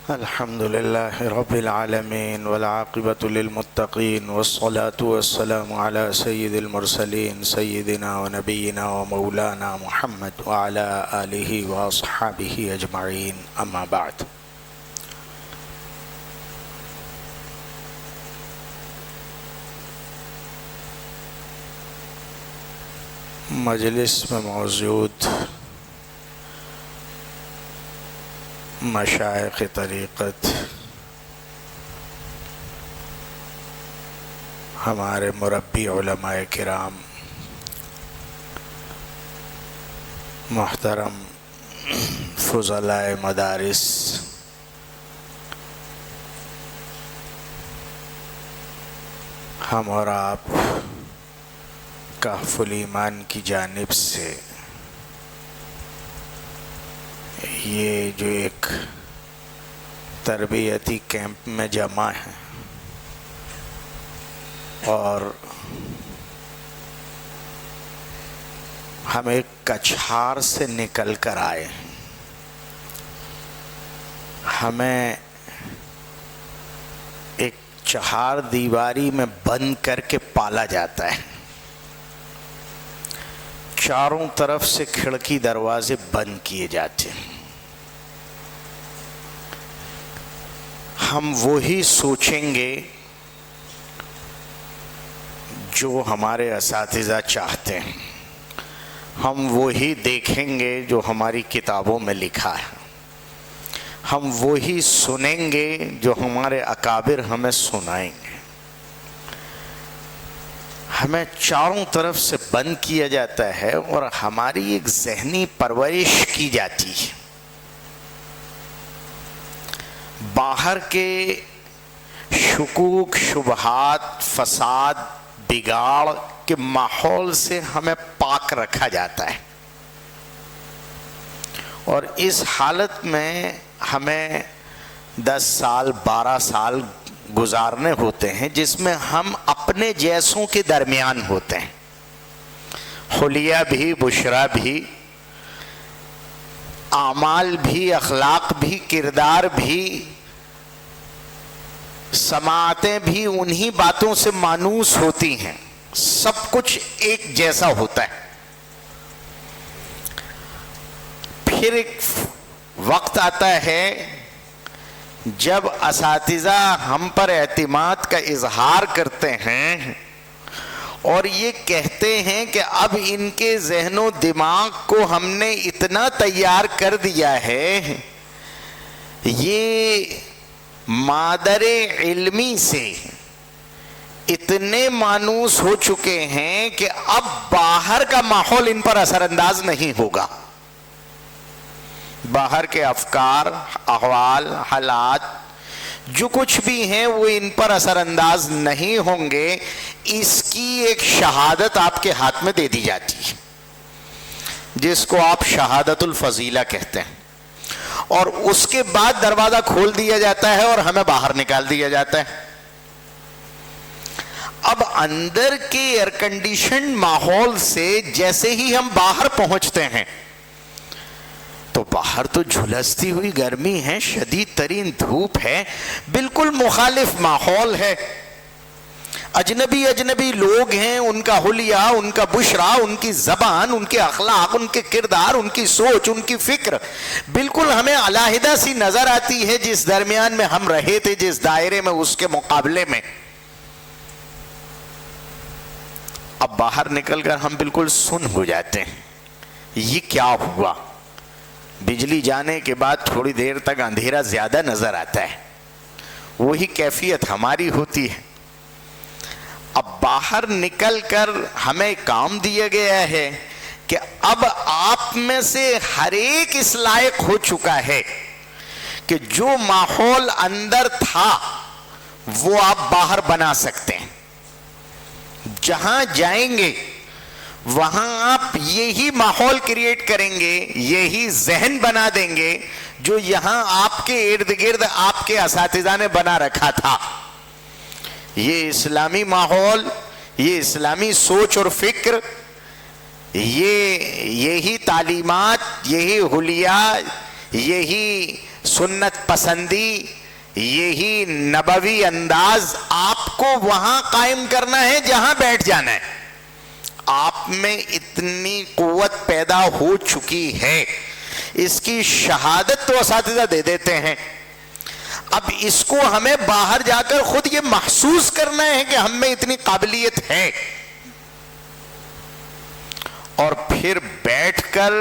الحمد لله رب العالمين والعاقبة للمتقين والصلاة والسلام على سيد المرسلين سيدنا ونبينا ومولانا محمد وعلى آله وأصحابه أجمعين أما بعد. مجلس میں موجود مشائخ طریقت، ہمارے مربی علماء کرام، محترم فضلاء مدارس، ہم اور آپ کہف الایمان کی جانب سے یہ جو ایک تربیتی کیمپ میں جمع ہیں اور ہم ایک کچھار سے نکل کر آئے، ہمیں ایک چہار دیواری میں بند کر کے پالا جاتا ہے، چاروں طرف سے کھڑکی دروازے بند کیے جاتے ہیں۔ ہم وہی سوچیں گے جو ہمارے اساتذہ چاہتے ہیں، ہم وہی دیکھیں گے جو ہماری کتابوں میں لکھا ہے، ہم وہی سنیں گے جو ہمارے اکابر ہمیں سنائیں گے۔ ہمیں چاروں طرف سے بند کیا جاتا ہے اور ہماری ایک ذہنی پرورش کی جاتی ہے۔ باہر کے شکوک، شبہات، فساد، بگاڑ کے ماحول سے ہمیں پاک رکھا جاتا ہے، اور اس حالت میں ہمیں 10 سال 12 سال گزارنے ہوتے ہیں جس میں ہم اپنے جیسوں کے درمیان ہوتے ہیں، حلیہ بھی، بشرا بھی، اعمال بھی، اخلاق بھی، کردار بھی، سماعتیں بھی انہی باتوں سے مانوس ہوتی ہیں، سب کچھ ایک جیسا ہوتا ہے۔ پھر ایک وقت آتا ہے جب اساتذہ ہم پر اعتماد کا اظہار کرتے ہیں اور یہ کہتے ہیں کہ اب ان کے ذہن و دماغ کو ہم نے اتنا تیار کر دیا ہے، یہ مادر علمی سے اتنے مانوس ہو چکے ہیں کہ اب باہر کا ماحول ان پر اثر انداز نہیں ہوگا، باہر کے افکار، احوال، حالات جو کچھ بھی ہیں وہ ان پر اثر انداز نہیں ہوں گے۔ اس کی ایک شہادت آپ کے ہاتھ میں دے دی جاتی ہے جس کو آپ شہادت الفضیلہ کہتے ہیں، اور اس کے بعد دروازہ کھول دیا جاتا ہے اور ہمیں باہر نکال دیا جاتا ہے۔ اب اندر کے ایئر کنڈیشن ماحول سے جیسے ہی ہم باہر پہنچتے ہیں تو باہر تو جھلستی ہوئی گرمی ہے، شدید ترین دھوپ ہے، بالکل مخالف ماحول ہے، اجنبی لوگ ہیں، ان کا حلیہ، ان کا بشرا، ان کی زبان، ان کے اخلاق، ان کے کردار، ان کی سوچ، ان کی فکر بالکل ہمیں علیحدہ سی نظر آتی ہے جس درمیان میں ہم رہے تھے، جس دائرے میں، اس کے مقابلے میں۔ اب باہر نکل کر ہم بالکل سن ہو جاتے ہیں، یہ کیا ہوا؟ بجلی جانے کے بعد تھوڑی دیر تک اندھیرا زیادہ نظر آتا ہے، وہی کیفیت ہماری ہوتی ہے۔ اب باہر نکل کر ہمیں کام دیا گیا ہے کہ اب آپ میں سے ہر ایک اس لائق ہو چکا ہے کہ جو ماحول اندر تھا وہ آپ باہر بنا سکتے ہیں، جہاں جائیں گے وہاں آپ یہی ماحول کریٹ کریں گے، یہی ذہن بنا دیں گے جو یہاں آپ کے ارد گرد آپ کے اساتذہ نے بنا رکھا تھا۔ یہ اسلامی ماحول، یہ اسلامی سوچ اور فکر، یہی تعلیمات، یہی حلیہ، یہی سنت پسندی، یہی نبوی انداز آپ کو وہاں قائم کرنا ہے جہاں بیٹھ جانا ہے. آپ میں اتنی قوت پیدا ہو چکی ہے، اس کی شہادت تو اساتذہ دے دیتے ہیں. اب اس کو ہمیں باہر جا کر خود یہ محسوس کرنا ہے کہ ہم میں اتنی قابلیت ہے، اور پھر بیٹھ کر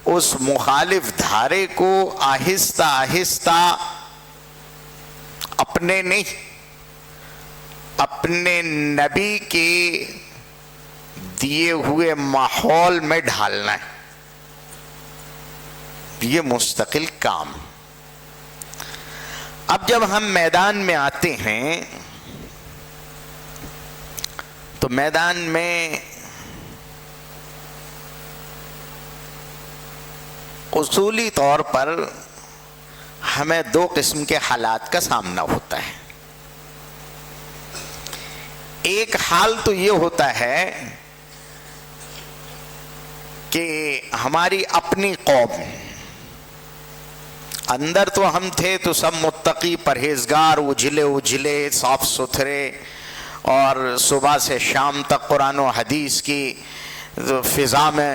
اس مخالف دھارے کو آہستہ آہستہ اپنے نہیں، اپنے نبی کے دیے ہوئے ماحول میں ڈھالنا ہے. یہ مستقل کام. اب جب ہم میدان میں آتے ہیں تو میدان میں اصولی طور پر ہمیں دو قسم کے حالات کا سامنا ہوتا ہے. ایک حال تو یہ ہوتا ہے کہ ہماری اپنی قوم، اندر تو ہم تھے تو سب متقی پرہیزگار، اجلے اجلے صاف ستھرے، اور صبح سے شام تک قرآن و حدیث کی فضا میں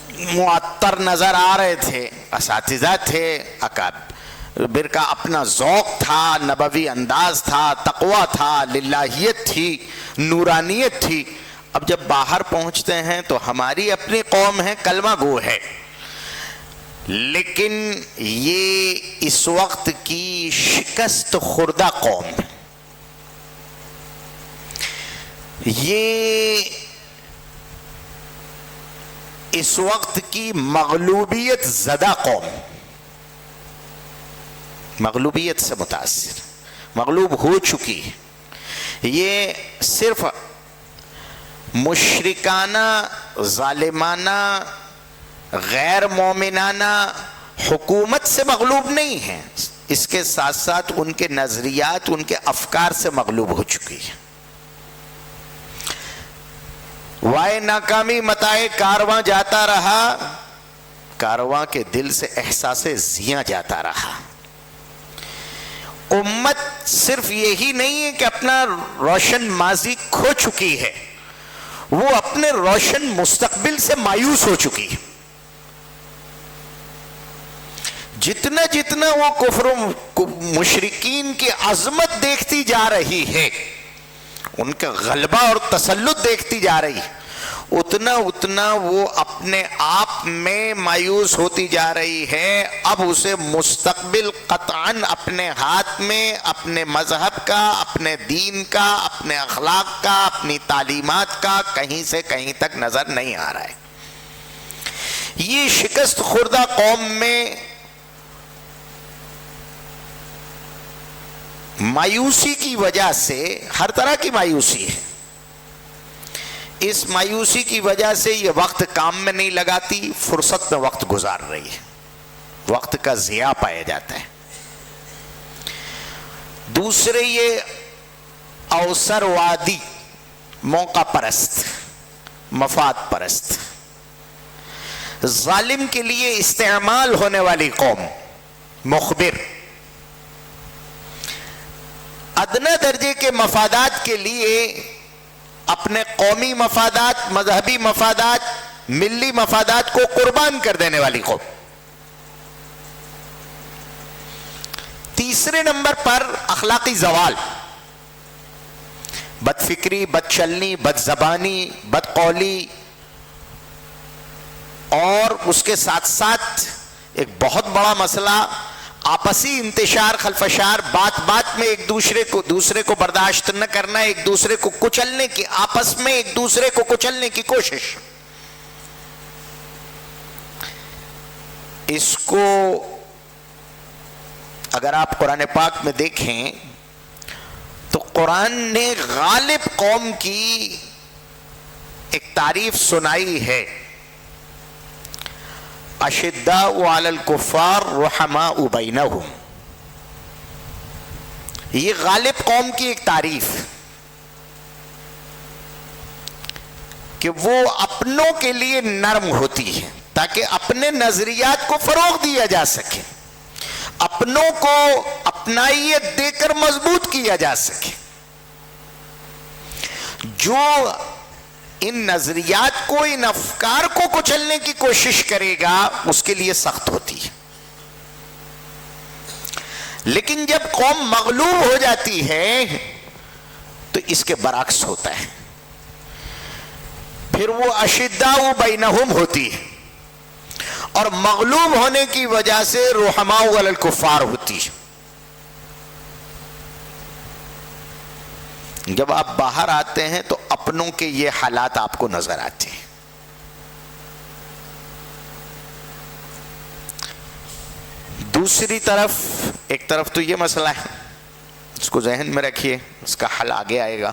معطر نظر آ رہے تھے. اساتذہ تھے، اکابر کا اپنا ذوق تھا، نبوی انداز تھا، تقویٰ تھا، للہیت تھی، نورانیت تھی. اب جب باہر پہنچتے ہیں تو ہماری اپنی قوم ہے، کلمہ گو ہے، لیکن یہ اس وقت کی شکست خوردہ قوم ہے، یہ اس وقت کی مغلوبیت زدہ قوم، مغلوبیت سے متاثر، مغلوب ہو چکی ہے. یہ صرف مشرکانہ، ظالمانہ، غیر مومنانہ حکومت سے مغلوب نہیں ہے، اس کے ساتھ ساتھ ان کے نظریات، ان کے افکار سے مغلوب ہو چکی ہے. وائے ناکامی متائے کارواں جاتا رہا، کارواں کے دل سے احساس زیاں جاتا رہا. امت صرف یہی نہیں ہے کہ اپنا روشن ماضی کھو چکی ہے، وہ اپنے روشن مستقبل سے مایوس ہو چکی ہے. جتنا جتنا وہ کفر و مشرکین کی عظمت دیکھتی جا رہی ہے، ان کا غلبہ اور تسلط دیکھتی جا رہی ہے، اتنا اتنا وہ اپنے آپ میں مایوس ہوتی جا رہی ہے. اب اسے مستقبل قطعاً اپنے ہاتھ میں، اپنے مذہب کا، اپنے دین کا، اپنے اخلاق کا، اپنی تعلیمات کا کہیں سے کہیں تک نظر نہیں آ رہا ہے. یہ شکست خوردہ قوم میں مایوسی کی وجہ سے، ہر طرح کی مایوسی ہے، اس مایوسی کی وجہ سے یہ وقت کام میں نہیں لگاتی، فرصت میں وقت گزار رہی ہے، وقت کا ضیاع پایا جاتا ہے. دوسرے یہ اوسر وادی، موقع پرست، مفاد پرست، ظالم کے لیے استعمال ہونے والی قوم، مخبر، ادنی درجے کے مفادات کے لیے اپنے قومی مفادات، مذہبی مفادات، ملی مفادات کو قربان کر دینے والی قوم. تیسرے نمبر پر اخلاقی زوال، بد فکری، بد چلنی، بد زبانی، بد قولی، اور اس کے ساتھ ساتھ ایک بہت بڑا مسئلہ آپسی انتشار، خلفشار، بات بات میں ایک دوسرے کو برداشت نہ کرنا، ایک دوسرے کو کچلنے کی، آپس میں ایک دوسرے کو کچلنے کی کوشش. اس کو اگر آپ قرآن پاک میں دیکھیں تو قرآن نے غالب قوم کی ایک تعریف سنائی ہے، اشداء علی الکفار رحماء بینہم. یہ غالب قوم کی ایک تعریف کہ وہ اپنوں کے لیے نرم ہوتی ہے تاکہ اپنے نظریات کو فروغ دیا جا سکے. اپنوں کو اپنائیت دے کر مضبوط کیا جا سکے. جو ان نظریات کو، ان افکار کو کچلنے کی کوشش کرے گا اس کے لیے سخت ہوتی ہے. لیکن جب قوم مغلوب ہو جاتی ہے تو اس کے برعکس ہوتا ہے. پھر وہ اشداء بینہم ہوتی ہے، اور مغلوب ہونے کی وجہ سے رحماء علی الکفار ہوتی ہے. جب آپ باہر آتے ہیں تو اپنوں کے یہ حالات آپ کو نظر آتے ہیں. دوسری طرف، ایک طرف تو یہ مسئلہ ہے، اس کو ذہن میں رکھیے، اس کا حل آگے آئے گا.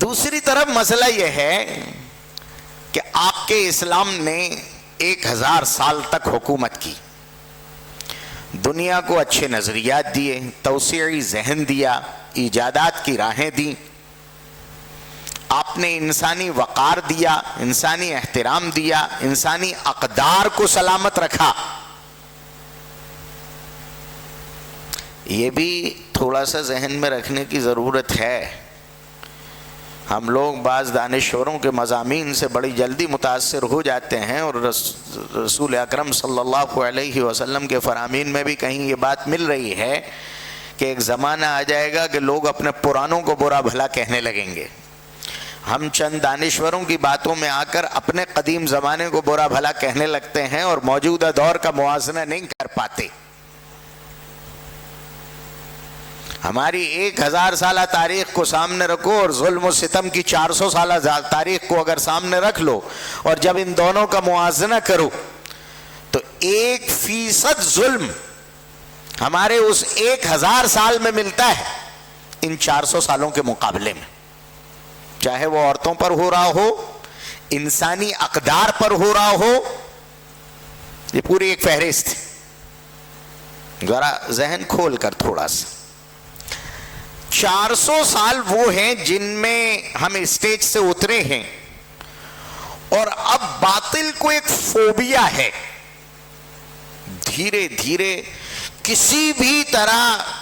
دوسری طرف مسئلہ یہ ہے کہ آپ کے اسلام نے 1000 سال تک حکومت کی، دنیا کو اچھے نظریات دیے، توسیعی ذہن دیا، ایجادات کی راہیں دیں، آپ نے انسانی وقار دیا، انسانی احترام دیا، انسانی اقدار کو سلامت رکھا. یہ بھی تھوڑا سا ذہن میں رکھنے کی ضرورت ہے. ہم لوگ بعض دانشوروں کے مضامین سے بڑی جلدی متاثر ہو جاتے ہیں، اور رسول اکرم صلی اللہ علیہ وسلم کے فرامین میں بھی کہیں یہ بات مل رہی ہے کہ ایک زمانہ آ جائے گا کہ لوگ اپنے پرانوں کو برا بھلا کہنے لگیں گے. ہم چند دانشوروں کی باتوں میں آ کر اپنے قدیم زمانے کو برا بھلا کہنے لگتے ہیں اور موجودہ دور کا موازنہ نہیں کر پاتے. ہماری 1000 سالہ تاریخ کو سامنے رکھو اور ظلم و ستم کی 400 سالہ تاریخ کو اگر سامنے رکھ لو، اور جب ان دونوں کا موازنہ کرو تو 1% ظلم ہمارے اس 1000 سال میں ملتا ہے ان 400 سالوں کے مقابلے میں. چاہے وہ عورتوں پر ہو رہا ہو، انسانی اقدار پر ہو رہا ہو. یہ پوری ایک فہرست ہے، ذرا ذہن کھول کر تھوڑا سا. 400 سال وہ ہیں جن میں ہم اسٹیج سے اترے ہیں، اور اب باطل کو ایک فوبیا ہے. دھیرے دھیرے کسی بھی طرح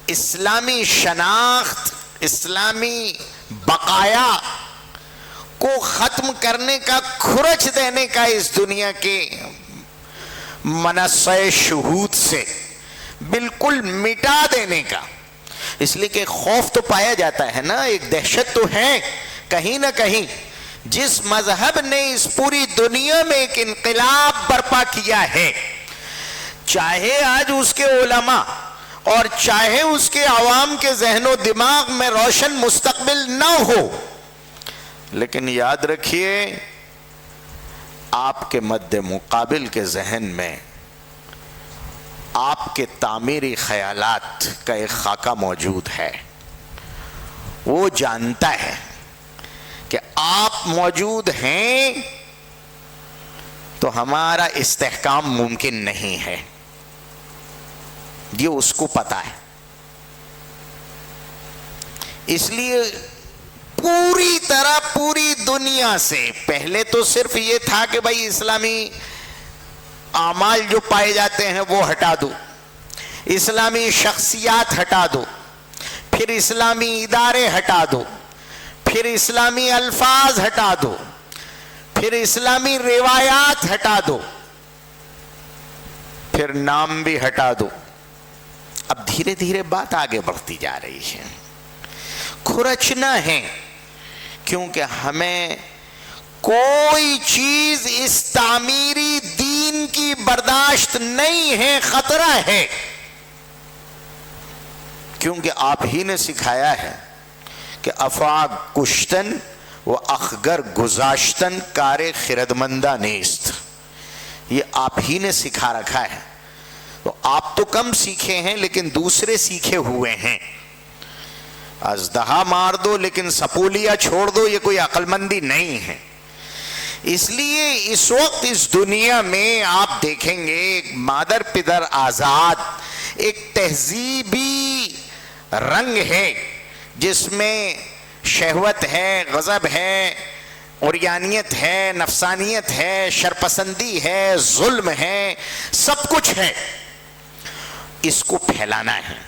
اسلامی شناخت، اسلامی بقایا کو ختم کرنے کا، کھرچ دینے کا اس دنیا کے منصہ شہود سے بالکل مٹا دینے کا. اس لیے کہ خوف تو پایا جاتا ہے نا، ایک دہشت تو ہے کہیں نہ کہیں. جس مذہب نے اس پوری دنیا میں ایک انقلاب برپا کیا ہے، چاہے آج اس کے علماء اور چاہے اس کے عوام کے ذہن و دماغ میں روشن مستقبل نہ ہو، لیکن یاد رکھیے آپ کے مد مقابل کے ذہن میں آپ کے تعمیری خیالات کا ایک خاکہ موجود ہے. وہ جانتا ہے کہ آپ موجود ہیں تو ہمارا استحکام ممکن نہیں ہے. یہ اس کو پتا ہے. اس لیے پوری طرح پوری دنیا سے، پہلے تو صرف یہ تھا کہ بھائی اسلامی اعمال جو پائے جاتے ہیں وہ ہٹا دو، اسلامی شخصیات ہٹا دو، پھر اسلامی ادارے ہٹا دو، پھر اسلامی الفاظ ہٹا دو، پھر اسلامی روایات ہٹا دو، پھر نام بھی ہٹا دو. اب دھیرے دھیرے بات آگے بڑھتی جا رہی ہے. کھرچنا ہے، کیونکہ ہمیں کوئی چیز اس تعمیری دین کی برداشت نہیں ہے، خطرہ ہے. کیونکہ آپ ہی نے سکھایا ہے کہ افاق کشتن و اخگر گزاشتن کار خردمندہ نیست. یہ آپ ہی نے سکھا رکھا ہے. تو آپ تو کم سیکھے ہیں لیکن دوسرے سیکھے ہوئے ہیں. ازدہا مار دو لیکن سپولیا چھوڑ دو، یہ کوئی عقل مندی نہیں ہے. اس لیے اس وقت اس دنیا میں آپ دیکھیں گے ایک مادر پدر آزاد ایک تہذیبی رنگ ہے، جس میں شہوت ہے، غضب ہے، عریانیت ہے، نفسانیت ہے، شرپسندی ہے، ظلم ہے، سب کچھ ہے. اس کو پھیلانا ہے،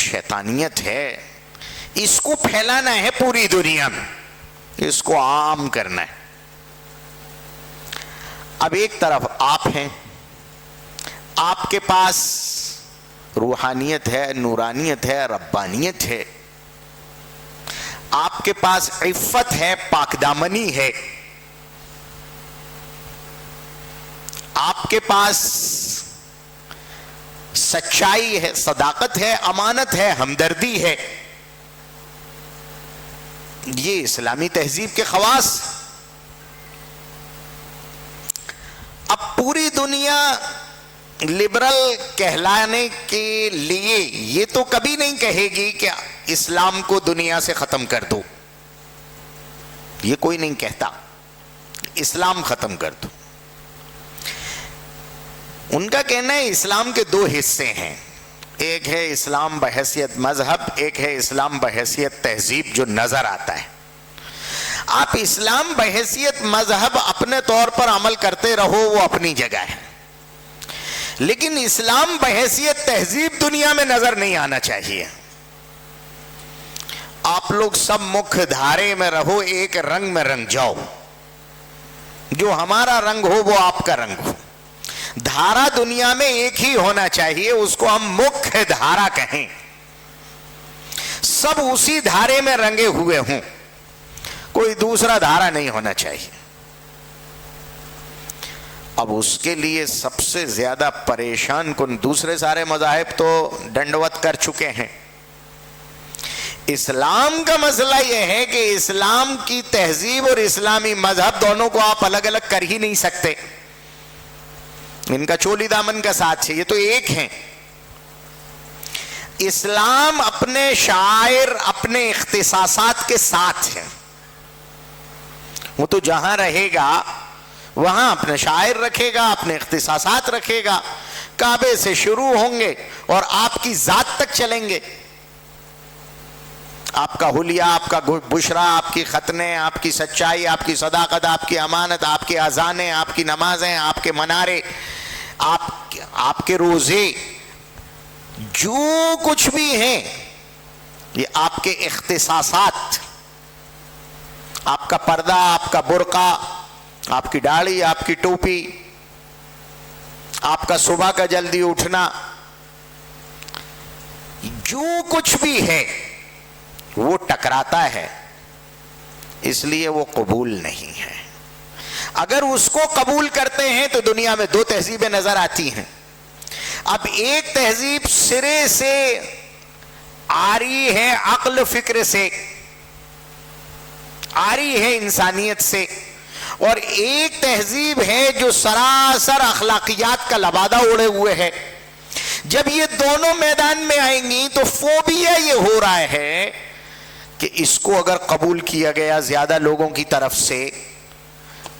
شیطانیت ہے، اس کو پھیلانا ہے پوری دنیا میں، اس کو عام کرنا ہے۔ اب ایک طرف آپ ہیں، آپ کے پاس روحانیت ہے، نورانیت ہے، ربانیت ہے، آپ کے پاس عفت ہے، پاک دامنی ہے، آپ کے پاس سچائی ہے، صداقت ہے، امانت ہے، ہمدردی ہے، یہ اسلامی تہذیب کے خواص۔ اب پوری دنیا لبرل کہلانے کے لیے یہ تو کبھی نہیں کہے گی کہ اسلام کو دنیا سے ختم کر دو، یہ کوئی نہیں کہتا اسلام ختم کر دو۔ ان کا کہنا ہے اسلام کے دو حصے ہیں، ایک ہے اسلام بحیثیت مذہب، ایک ہے اسلام بحیثیت تہذیب جو نظر آتا ہے۔ آپ اسلام بحیثیت مذہب اپنے طور پر عمل کرتے رہو، وہ اپنی جگہ ہے، لیکن اسلام بحیثیت تہذیب دنیا میں نظر نہیں آنا چاہیے۔ آپ لوگ سب مکھ دھارے میں رہو، ایک رنگ میں رنگ جاؤ، جو ہمارا رنگ ہو وہ آپ کا رنگ ہو، دھارا دنیا میں ایک ہی ہونا چاہیے، اس کو ہم مکھ دھارا کہیں، سب اسی دھارے میں رنگے ہوئے ہوں، کوئی دوسرا دھارا نہیں ہونا چاہیے۔ اب اس کے لیے سب سے زیادہ پریشان کن، دوسرے سارے مذاہب تو ڈنڈوت کر چکے ہیں، اسلام کا مسئلہ یہ ہے کہ اسلام کی تہذیب اور اسلامی مذہب دونوں کو آپ الگ الگ کر ہی نہیں سکتے، ان کا چولی دامن کا ساتھ ہے، یہ تو ایک ہیں۔ اسلام اپنے شاعر، اپنے اختصاصات کے ساتھ ہے، وہ تو جہاں رہے گا وہاں اپنے شاعر رکھے گا، اپنے اختصاصات رکھے گا، کعبے سے شروع ہوں گے اور آپ کی ذات تک چلیں گے، آپ کا حلیہ، آپ کا بشرا، آپ کی ختنیں، آپ کی سچائی، آپ کی صداقت، آپ کی امانت، آپ کی اذانیں، آپ کی نمازیں، آپ کے منارے، آپ کے روزے، جو کچھ بھی ہیں یہ آپ کے اختصاصات، آپ کا پردہ، آپ کا برقع، آپ کی داڑھی، آپ کی ٹوپی، آپ کا صبح کا جلدی اٹھنا، جو کچھ بھی ہے وہ ٹکراتا ہے، اس لیے وہ قبول نہیں ہے۔ اگر اس کو قبول کرتے ہیں تو دنیا میں دو تہذیبیں نظر آتی ہیں۔ اب ایک تہذیب سرے سے آری ہے، عقل فکر سے آری ہے، انسانیت سے، اور ایک تہذیب ہے جو سراسر اخلاقیات کا لبادہ اڑے ہوئے ہے۔ جب یہ دونوں میدان میں آئیں گی تو فوبیا یہ ہو رہا ہے کہ اس کو اگر قبول کیا گیا زیادہ لوگوں کی طرف سے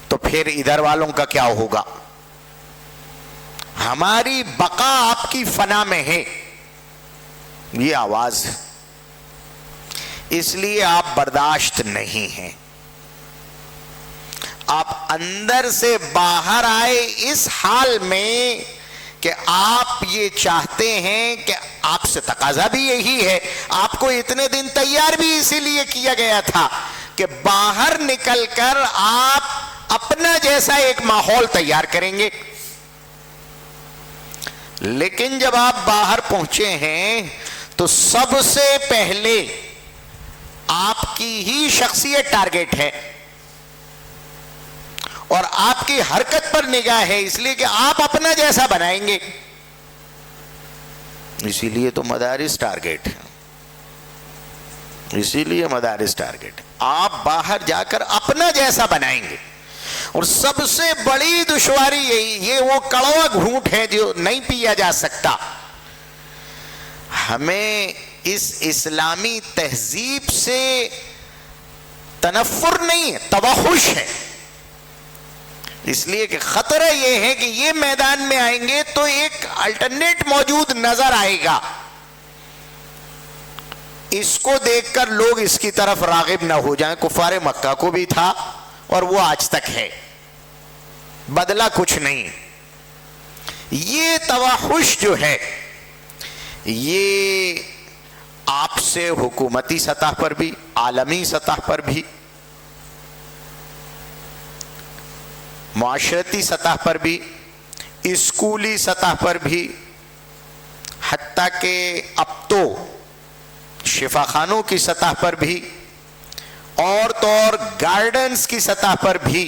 تو پھر ادھر والوں کا کیا ہوگا؟ ہماری بقا آپ کی فنا میں ہے، یہ آواز ہے، اس لیے آپ برداشت نہیں ہیں۔ آپ اندر سے باہر آئے اس حال میں کہ آپ یہ چاہتے ہیں کہ آپ سے تقاضا بھی یہی ہے، آپ کو اتنے دن تیار بھی اسی لیے کیا گیا تھا کہ باہر نکل کر آپ اپنا جیسا ایک ماحول تیار کریں گے، لیکن جب آپ باہر پہنچے ہیں تو سب سے پہلے آپ کی ہی شخصیت ٹارگٹ ہے اور آپ کی حرکت پر نگاہ ہے، اس لیے کہ آپ اپنا جیسا بنائیں گے، اسی لیے تو مدارس ٹارگٹ ہے، اسی لیے مدارس ٹارگٹ، آپ باہر جا کر اپنا جیسا بنائیں گے۔ اور سب سے بڑی دشواری یہی، یہ وہ کڑوا گھونٹ ہے جو نہیں پیا جا سکتا۔ ہمیں اس اسلامی تہذیب سے تنفر نہیں ہے، توحش ہے، اس لیے کہ خطرہ یہ ہے کہ یہ میدان میں آئیں گے تو ایک الٹرنیٹ موجود نظر آئے گا، اس کو دیکھ کر لوگ اس کی طرف راغب نہ ہو جائیں۔ کفار مکہ کو بھی تھا اور وہ آج تک ہے، بدلہ کچھ نہیں، یہ توحش جو ہے یہ آپ سے حکومتی سطح پر بھی، عالمی سطح پر بھی، معاشرتی سطح پر بھی، اسکولی سطح پر بھی، حتیٰ کہ اب تو شفا خانوں کی سطح پر بھی، اور تو اور گارڈنز کی سطح پر بھی،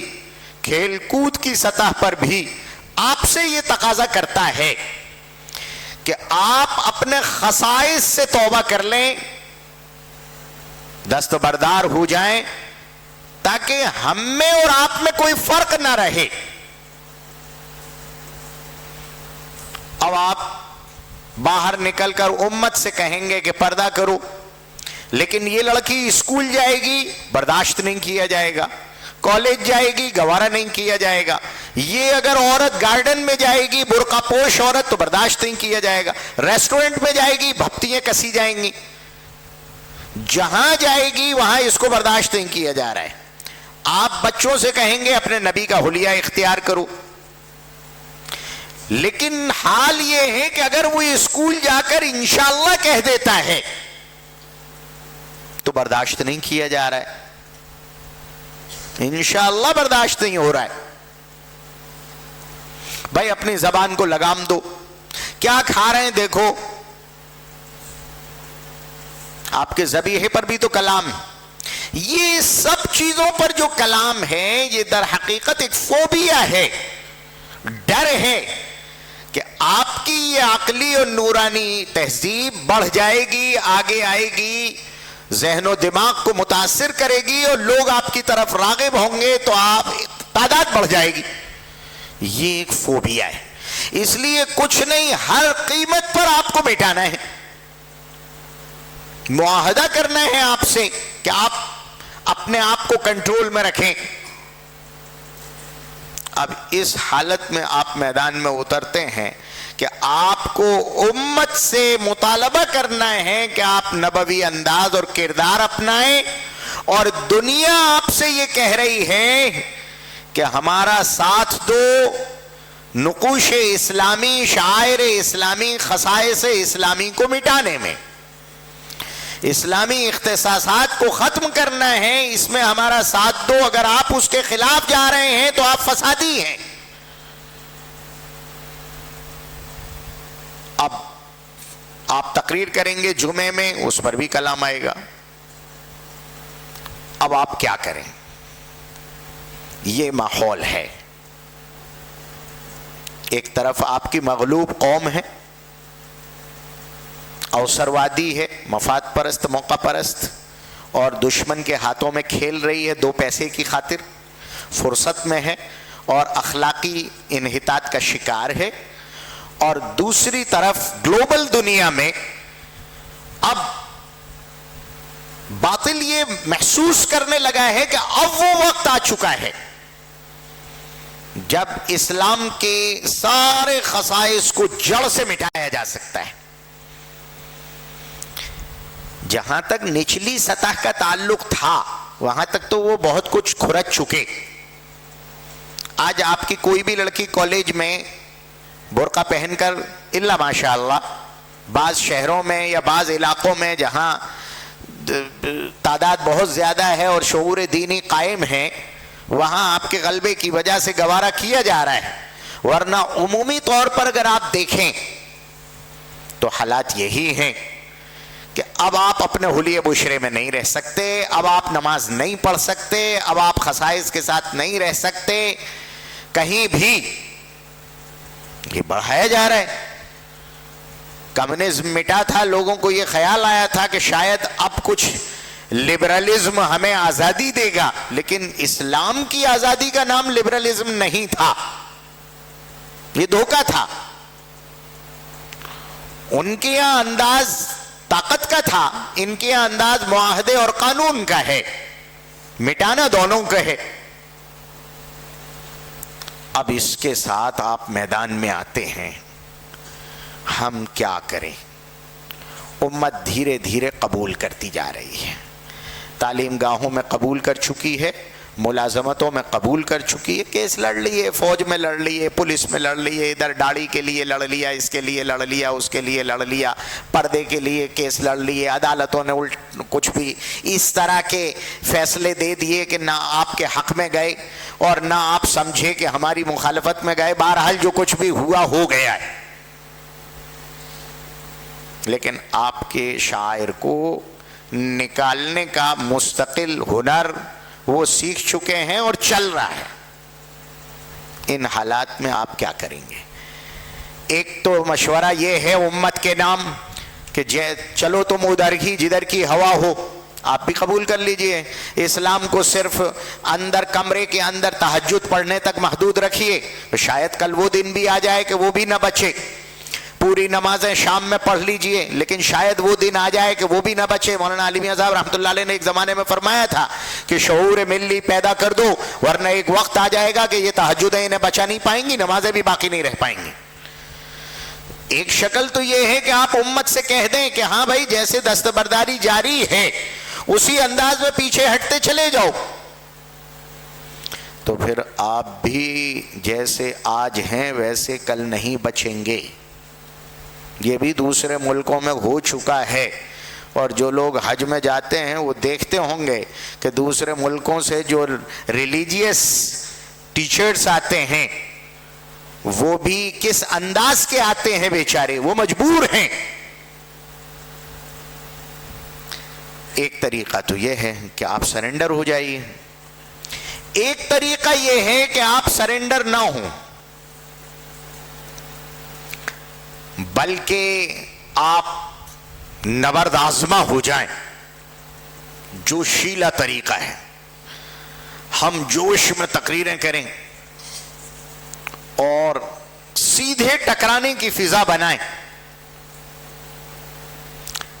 کھیل کود کی سطح پر بھی آپ سے یہ تقاضا کرتا ہے کہ آپ اپنے خصائص سے توبہ کر لیں، دستبردار ہو جائیں، تاکہ ہم میں اور آپ میں کوئی فرق نہ رہے۔ اب آپ باہر نکل کر امت سے کہیں گے کہ پردہ کرو، لیکن یہ لڑکی اسکول جائے گی برداشت نہیں کیا جائے گا، کالج جائے گی گوارا نہیں کیا جائے گا، یہ اگر عورت گارڈن میں جائے گی برقع پوش عورت تو برداشت نہیں کیا جائے گا، ریسٹورنٹ میں جائے گی بھپتیاں کسی جائیں گی، جہاں جائے گی وہاں اس کو برداشت نہیں کیا جا رہا ہے۔ آپ بچوں سے کہیں گے اپنے نبی کا حلیہ اختیار کرو، لیکن حال یہ ہے کہ اگر وہ اسکول جا کر انشاءاللہ کہہ دیتا ہے تو برداشت نہیں کیا جا رہا ہے، انشاءاللہ برداشت نہیں ہو رہا ہے۔ بھائی اپنی زبان کو لگام دو، کیا کھا رہے ہیں دیکھو، آپ کے ذبیحے پر بھی تو کلام ہے۔ یہ سب چیزوں پر جو کلام ہے یہ در حقیقت ایک فوبیا ہے، ڈر ہے کہ آپ کی یہ عقلی اور نورانی تہذیب بڑھ جائے گی، آگے آئے گی، ذہن و دماغ کو متاثر کرے گی اور لوگ آپ کی طرف راغب ہوں گے تو آپ تعداد بڑھ جائے گی۔ یہ ایک فوبیا ہے، اس لیے کچھ نہیں، ہر قیمت پر آپ کو مٹانا ہے، معاہدہ کرنا ہے آپ سے کہ آپ اپنے آپ کو کنٹرول میں رکھیں۔ اب اس حالت میں آپ میدان میں اترتے ہیں کہ آپ کو امت سے مطالبہ کرنا ہے کہ آپ نبوی انداز اور کردار اپنائیں، اور دنیا آپ سے یہ کہہ رہی ہے کہ ہمارا ساتھ دو نقوش اسلامی، شعائر اسلامی، خصائص اسلامی کو مٹانے میں، اسلامی اختصاصات کو ختم کرنا ہے، اس میں ہمارا ساتھ دو، اگر آپ اس کے خلاف جا رہے ہیں تو آپ فسادی ہیں۔ اب آپ تقریر کریں گے جمعے میں، اس پر بھی کلام آئے گا۔ اب آپ کیا کریں؟ یہ ماحول ہے، ایک طرف آپ کی مغلوب قوم ہے، اوسروادی ہے، مفاد پرست، موقع پرست، اور دشمن کے ہاتھوں میں کھیل رہی ہے، دو پیسے کی خاطر فرصت میں ہے اور اخلاقی انحطاط کا شکار ہے، اور دوسری طرف گلوبل دنیا میں اب باطل یہ محسوس کرنے لگا ہے کہ اب وہ وقت آ چکا ہے جب اسلام کے سارے خصائص کو جڑ سے مٹایا جا سکتا ہے۔ جہاں تک نچلی سطح کا تعلق تھا وہاں تک تو وہ بہت کچھ کھرچ چکے۔ آج آپ کی کوئی بھی لڑکی کالج میں برقع پہن کر، الا ماشاءاللہ بعض شہروں میں یا بعض علاقوں میں جہاں تعداد بہت زیادہ ہے اور شعور دینی قائم ہے، وہاں آپ کے غلبے کی وجہ سے گوارا کیا جا رہا ہے، ورنہ عمومی طور پر اگر آپ دیکھیں تو حالات یہی ہیں کہ اب آپ اپنے حلیے بشرے میں نہیں رہ سکتے، اب آپ نماز نہیں پڑھ سکتے، اب آپ خصائص کے ساتھ نہیں رہ سکتے، کہیں بھی یہ بڑھایا جا رہا ہے۔ کمیونزم مٹا تھا، لوگوں کو یہ خیال آیا تھا کہ شاید اب کچھ لبرلزم ہمیں آزادی دے گا، لیکن اسلام کی آزادی کا نام لبرلزم نہیں تھا، یہ دھوکہ تھا۔ ان کے یہاں انداز طاقت کا تھا، ان کے یہاں انداز معاہدے اور قانون کا ہے، مٹانا دونوں کا ہے۔ اب اس کے ساتھ آپ میدان میں آتے ہیں، ہم کیا کریں؟ امت دھیرے دھیرے قبول کرتی جا رہی ہے، تعلیم گاہوں میں قبول کر چکی ہے، ملازمتوں میں قبول کر چکی ہے، کیس لڑ لیے، فوج میں لڑ لیے، پولیس میں لڑ لیے، ادھر داڑھی کے لیے لڑ لیا، اس کے لیے لڑ لیا، اس کے لیے لڑ لیا، پردے کے لیے کیس لڑ لیے، عدالتوں نے کچھ بھی اس طرح کے فیصلے دے دیے کہ نہ آپ کے حق میں گئے اور نہ آپ سمجھے کہ ہماری مخالفت میں گئے، بہرحال جو کچھ بھی ہوا ہو گیا ہے۔ لیکن آپ کے شاعر کو نکالنے کا مستقل ہنر وہ سیکھ چکے ہیں اور چل رہا ہے۔ ان حالات میں آپ کیا کریں گے؟ ایک تو مشورہ یہ ہے امت کے نام کہ چلو تم ادھر ہی جدھر کی ہوا ہو، آپ بھی قبول کر لیجئے، اسلام کو صرف اندر کمرے کے اندر تہجد پڑھنے تک محدود رکھیے، تو شاید کل وہ دن بھی آ جائے کہ وہ بھی نہ بچے۔ پوری نمازیں شام میں پڑھ لیجئے، لیکن شاید وہ دن آ جائے کہ وہ بھی نہ بچے۔ مولانا علی میاں صاحب رحمۃ اللہ علیہ نے ایک زمانے میں فرمایا تھا کہ شعور ملی پیدا کر دو، ورنہ ایک وقت آ جائے گا کہ یہ تہجدیں انہیں بچا نہیں پائیں گی، نمازیں بھی باقی نہیں رہ پائیں گی۔ ایک شکل تو یہ ہے کہ آپ امت سے کہہ دیں کہ ہاں بھائی جیسے دستبرداری جاری ہے اسی انداز میں پیچھے ہٹتے چلے جاؤ، تو پھر آپ بھی جیسے آج ہیں ویسے کل نہیں بچیں گے۔ یہ بھی دوسرے ملکوں میں ہو چکا ہے، اور جو لوگ حج میں جاتے ہیں وہ دیکھتے ہوں گے کہ دوسرے ملکوں سے جو ریلیجیس ٹیچرز آتے ہیں وہ بھی کس انداز کے آتے ہیں، بیچارے وہ مجبور ہیں۔ ایک طریقہ تو یہ ہے کہ آپ سرنڈر ہو جائیے، ایک طریقہ یہ ہے کہ آپ سرنڈر نہ ہوں بلکہ آپ نبرد آزما ہو جائیں۔ جوشیلا طریقہ ہے، ہم جوش میں تقریریں کریں اور سیدھے ٹکرانے کی فضا بنائیں،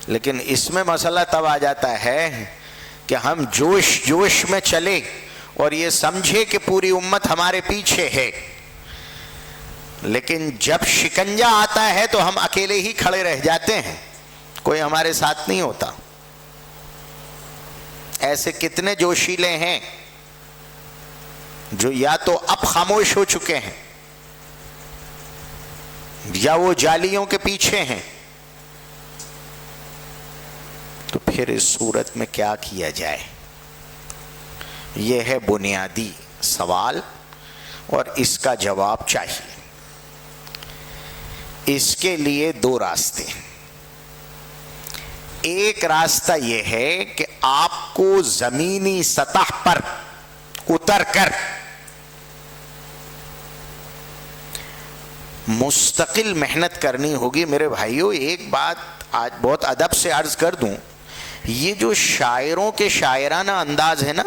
لیکن اس میں مسئلہ تب آ جاتا ہے کہ ہم جوش میں چلے اور یہ سمجھے کہ پوری امت ہمارے پیچھے ہے، لیکن جب شکنجہ آتا ہے تو ہم اکیلے ہی کھڑے رہ جاتے ہیں، کوئی ہمارے ساتھ نہیں ہوتا۔ ایسے کتنے جوشیلے ہیں جو یا تو اب خاموش ہو چکے ہیں یا وہ جالیوں کے پیچھے ہیں۔ تو پھر اس صورت میں کیا کیا جائے؟ یہ ہے بنیادی سوال اور اس کا جواب چاہیے۔ اس کے لیے دو راستے، ایک راستہ یہ ہے کہ آپ کو زمینی سطح پر اتر کر مستقل محنت کرنی ہوگی۔ میرے بھائیوں ایک بات آج بہت ادب سے عرض کر دوں، یہ جو شاعروں کے شاعرانہ انداز ہے نا،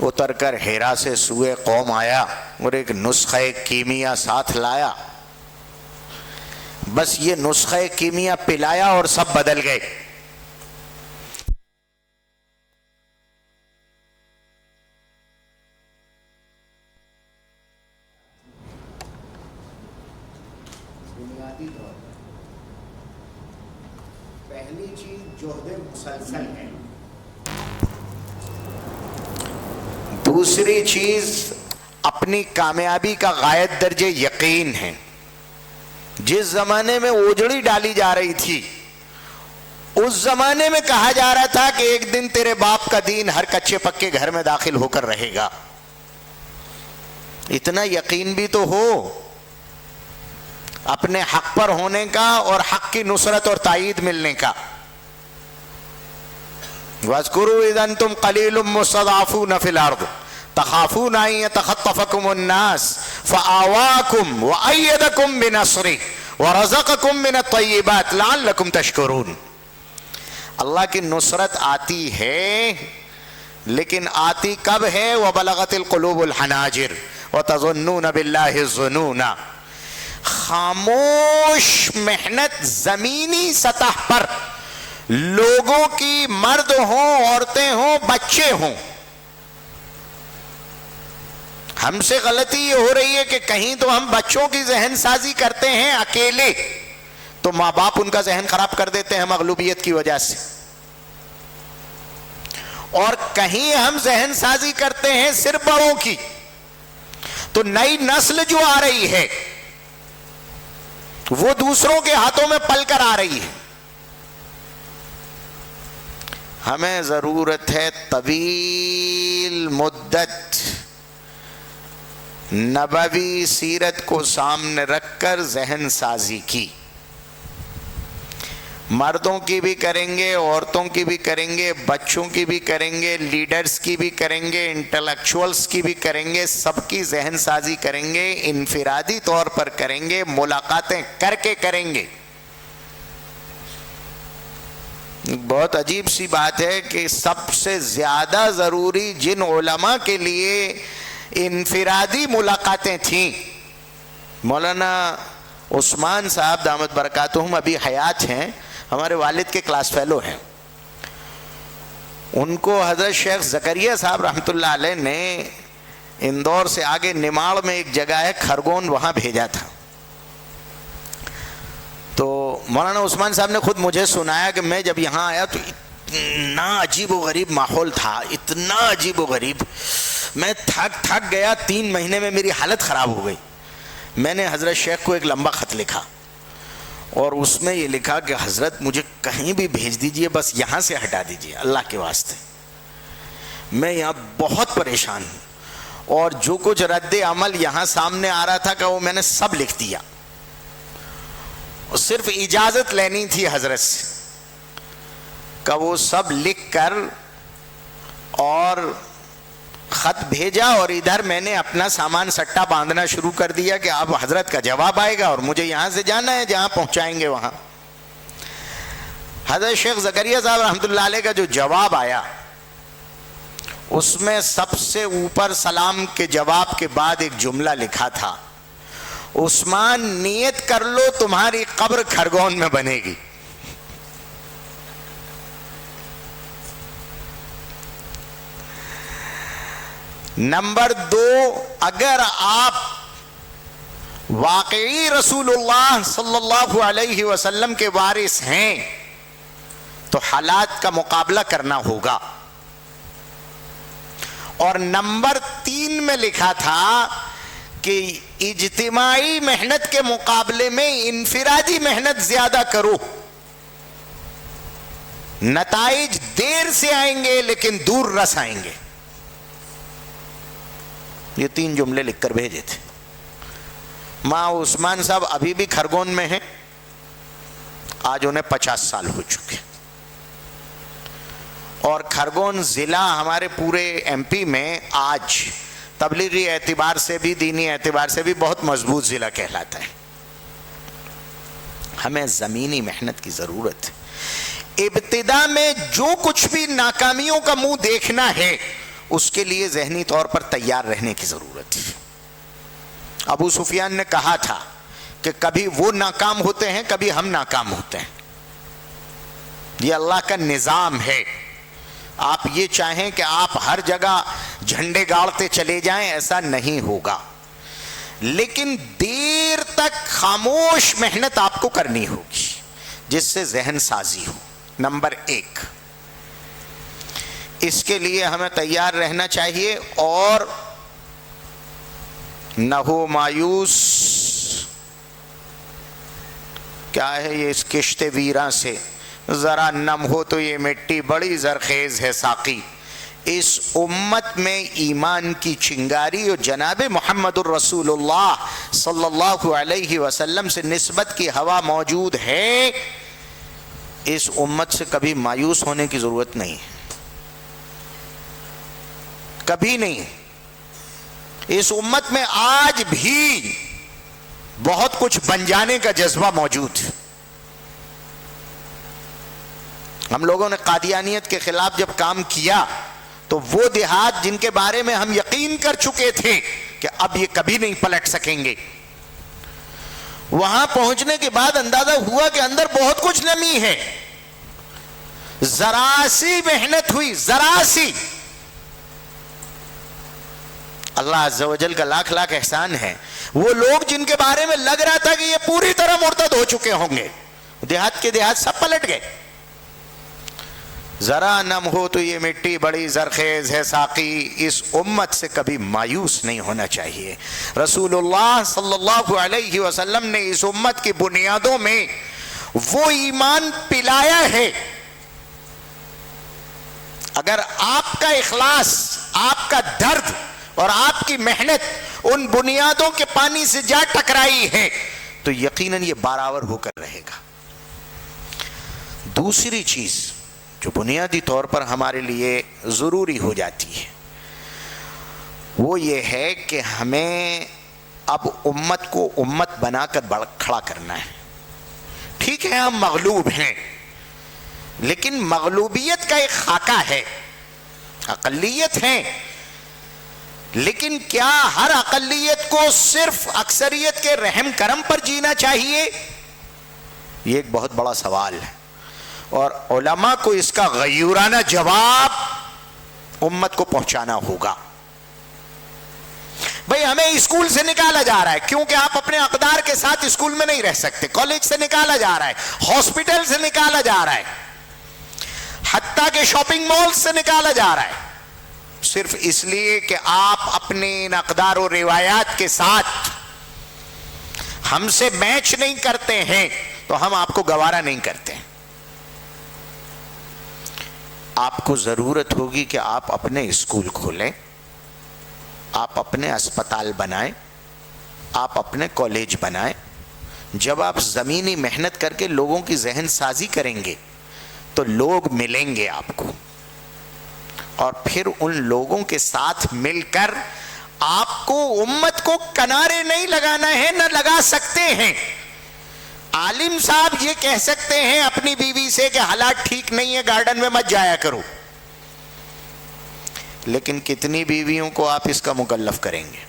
اتر کر ہیرا سے سوئے قوم آیا اور ایک نسخہ کیمیا ساتھ لایا، بس یہ نسخہ کیمیا پلایا اور سب بدل گئے۔ بنیادی طور پر پہلی چیز جہد مسلسل ہے، دوسری چیز اپنی کامیابی کا غائب درجے یقین ہے۔ جس زمانے میں اوجڑی ڈالی جا رہی تھی اس زمانے میں کہا جا رہا تھا کہ ایک دن تیرے باپ کا دین ہر کچے پکے گھر میں داخل ہو کر رہے گا، اتنا یقین بھی تو ہو اپنے حق پر ہونے کا اور حق کی نصرت اور تائید ملنے کا۔ وَاذْكُرُوا إِذْ أَنْتُمْ قَلِيلٌ مُّسْتَضْعَفُونَ فِي الْأَرْضِ تَخَافُونَ أَن يَتَخَطَّفَكُمُ النَّاسُ فَآوَاكُمْ وَأَيَّدَكُمْ بِنَصْرِهِ وَرَزَقَكُمْ مِنَ الطَّيِّبَاتِ لَعَلَّكُمْ تَشْكُرُونَ۔ اللہ کی نصرت آتی ہے، لیکن آتی کب ہے؟ وَبَلَغَتِ الْقُلُوبُ الْحَنَاجِرَ وَتَظُنُّونَ بِاللَّهِ الظُّنُونَ۔ خاموش محنت زمینی سطح پر لوگوں کی، مرد ہوں عورتیں ہوں بچے ہوں۔ ہم سے غلطی یہ ہو رہی ہے کہ کہیں تو ہم بچوں کی ذہن سازی کرتے ہیں اکیلے، تو ماں باپ ان کا ذہن خراب کر دیتے ہیں مغلوبیت کی وجہ سے۔ اور کہیں ہم ذہن سازی کرتے ہیں صرف بڑوں کی، تو نئی نسل جو آ رہی ہے وہ دوسروں کے ہاتھوں میں پل کر آ رہی ہے. ہمیں ضرورت ہے طویل مدت نبوی سیرت کو سامنے رکھ کر ذہن سازی کی. مردوں کی بھی کریں گے، عورتوں کی بھی کریں گے، بچوں کی بھی کریں گے، لیڈرز کی بھی کریں گے، انٹلیکچوئلز کی بھی کریں گے، سب کی ذہن سازی کریں گے، انفرادی طور پر کریں گے، ملاقاتیں کر کے کریں گے. بہت عجیب سی بات ہے کہ سب سے زیادہ ضروری جن علماء کے لیے انفرادی ملاقاتیں تھیں، مولانا عثمان صاحب دامت برکاتہم ابھی حیات ہیں، ہمارے والد کے کلاس فیلو ہیں. ان کو حضرت شیخ زکریا صاحب رحمۃ اللہ علیہ نے اندور سے آگے نماڑ میں ایک جگہ ہے کھرگون، وہاں بھیجا تھا. تو مولانا عثمان صاحب نے خود مجھے سنایا کہ میں جب یہاں آیا تو اتنا عجیب و غریب ماحول تھا، اتنا عجیب و غریب، میں تھک گیا. 3 مہینے میں میری حالت خراب ہو گئی. میں نے حضرت شیخ کو ایک لمبا خط لکھا اور اس میں یہ لکھا کہ حضرت مجھے کہیں بھی بھیج دیجئے، بس یہاں سے ہٹا دیجئے اللہ کے واسطے، میں یہاں بہت پریشان ہوں. اور جو کچھ رد عمل یہاں سامنے آ رہا تھا کہ وہ میں نے سب لکھ دیا. صرف اجازت لینی تھی حضرت سے کہ وہ سب لکھ کر اور خط بھیجا، اور ادھر میں نے اپنا سامان سٹا باندھنا شروع کر دیا کہ اب حضرت کا جواب آئے گا اور مجھے یہاں سے جانا ہے، جہاں پہنچائیں گے وہاں. حضرت شیخ زکریا صاحب رحمۃ اللہ علیہ کا جو جواب آیا اس میں سب سے اوپر سلام کے جواب کے بعد ایک جملہ لکھا تھا، عثمان نیت کر لو تمہاری قبر کھرگون میں بنے گی. نمبر 2، اگر آپ واقعی رسول اللہ صلی اللہ علیہ وسلم کے وارث ہیں تو حالات کا مقابلہ کرنا ہوگا. اور نمبر 3 میں لکھا تھا کہ اجتماعی محنت کے مقابلے میں انفرادی محنت زیادہ کرو، نتائج دیر سے آئیں گے لیکن دور رس آئیں گے. یہ 3 جملے لکھ کر بھیجے تھے. ماں عثمان صاحب ابھی بھی کھرگون میں ہیں، آج انہیں 50 سال ہو چکے، اور کھرگون ضلع ہمارے پورے ایم پی میں آج تبلیغی اعتبار سے بھی دینی اعتبار سے بھی بہت مضبوط ضلع کہلاتا ہے. ہمیں زمینی محنت کی ضرورت ہے. ابتدا میں جو کچھ بھی ناکامیوں کا منہ دیکھنا ہے اس کے لیے ذہنی طور پر تیار رہنے کی ضرورت ہے. ابو سفیان نے کہا تھا کہ کبھی وہ ناکام ہوتے ہیں، کبھی ہم ناکام ہوتے ہیں. یہ اللہ کا نظام ہے. آپ یہ چاہیں کہ آپ ہر جگہ جھنڈے گاڑتے چلے جائیں، ایسا نہیں ہوگا، لیکن دیر تک خاموش محنت آپ کو کرنی ہوگی جس سے ذہن سازی ہو. نمبر 1، اس کے لیے ہمیں تیار رہنا چاہیے اور نہ ہو مایوس. کیا ہے یہ اس کشت ویراں سے ذرا نم ہو تو یہ مٹی بڑی زرخیز ہے ساقی. اس امت میں ایمان کی چنگاری اور جناب محمد الرسول اللہ صلی اللہ علیہ وسلم سے نسبت کی ہوا موجود ہے. اس امت سے کبھی مایوس ہونے کی ضرورت نہیں ہے، کبھی نہیں. اس امت میں آج بھی بہت کچھ بن جانے کا جذبہ موجود ہے. ہم لوگوں نے قادیانیت کے خلاف جب کام کیا تو وہ دیہات جن کے بارے میں ہم یقین کر چکے تھے کہ اب یہ کبھی نہیں پلٹ سکیں گے، وہاں پہنچنے کے بعد اندازہ ہوا کہ اندر بہت کچھ نمی ہے. ذرا سی محنت ہوئی، ذرا سی. اللہ عز و جل کا لاکھ لاکھ احسان ہے. وہ لوگ جن کے بارے میں لگ رہا تھا کہ یہ پوری طرح مرتد ہو چکے ہوں گے، دیہات کے دیہات سب پلٹ گئے. ذرا نم ہو تو یہ مٹی بڑی زرخیز ہے ساقی، اس امت سے کبھی مایوس نہیں ہونا چاہیے۔ رسول اللہ صلی اللہ علیہ وسلم نے اس امت کی بنیادوں میں وہ ایمان پلایا ہے۔ اگر آپ کا اخلاص، آپ کا درد اور آپ کی محنت ان بنیادوں کے پانی سے جا ٹکرائی ہے تو یقیناً یہ بارآور ہو کر رہے گا۔ دوسری چیز جو بنیادی طور پر ہمارے لیے ضروری ہو جاتی ہے وہ یہ ہے کہ ہمیں اب امت کو امت بنا کر کھڑا کرنا ہے۔ ٹھیک ہے ہم مغلوب ہیں، لیکن مغلوبیت کا ایک خاکہ ہے، اقلیت ہیں، لیکن کیا ہر اقلیت کو صرف اکثریت کے رحم کرم پر جینا چاہیے؟ یہ ایک بہت بڑا سوال ہے، اور علماء کو اس کا غیورانہ جواب امت کو پہنچانا ہوگا۔ بھئی ہمیں اسکول سے نکالا جا رہا ہے کیونکہ آپ اپنے اقدار کے ساتھ اسکول میں نہیں رہ سکتے، کالج سے نکالا جا رہا ہے، ہاسپٹل سے نکالا جا رہا ہے، حتیٰ کہ شاپنگ مال سے نکالا جا رہا ہے، صرف اس لیے کہ آپ اپنے ان اقدار و روایات کے ساتھ ہم سے میچ نہیں کرتے ہیں تو ہم آپ کو گوارا نہیں کرتے۔ آپ کو ضرورت ہوگی کہ آپ اپنے اسکول کھولیں، آپ اپنے اسپتال بنائیں، آپ اپنے کالج بنائیں۔ جب آپ زمینی محنت کر کے لوگوں کی ذہن سازی کریں گے تو لوگ ملیں گے آپ کو، اور پھر ان لوگوں کے ساتھ مل کر آپ کو امت کو کنارے نہیں لگانا ہے، نہ لگا سکتے ہیں۔ عالم صاحب یہ کہہ سکتے ہیں اپنی بیوی سے کہ حالات ٹھیک نہیں ہے، گارڈن میں مت جایا کرو، لیکن کتنی بیویوں کو آپ اس کا مکلف کریں گے؟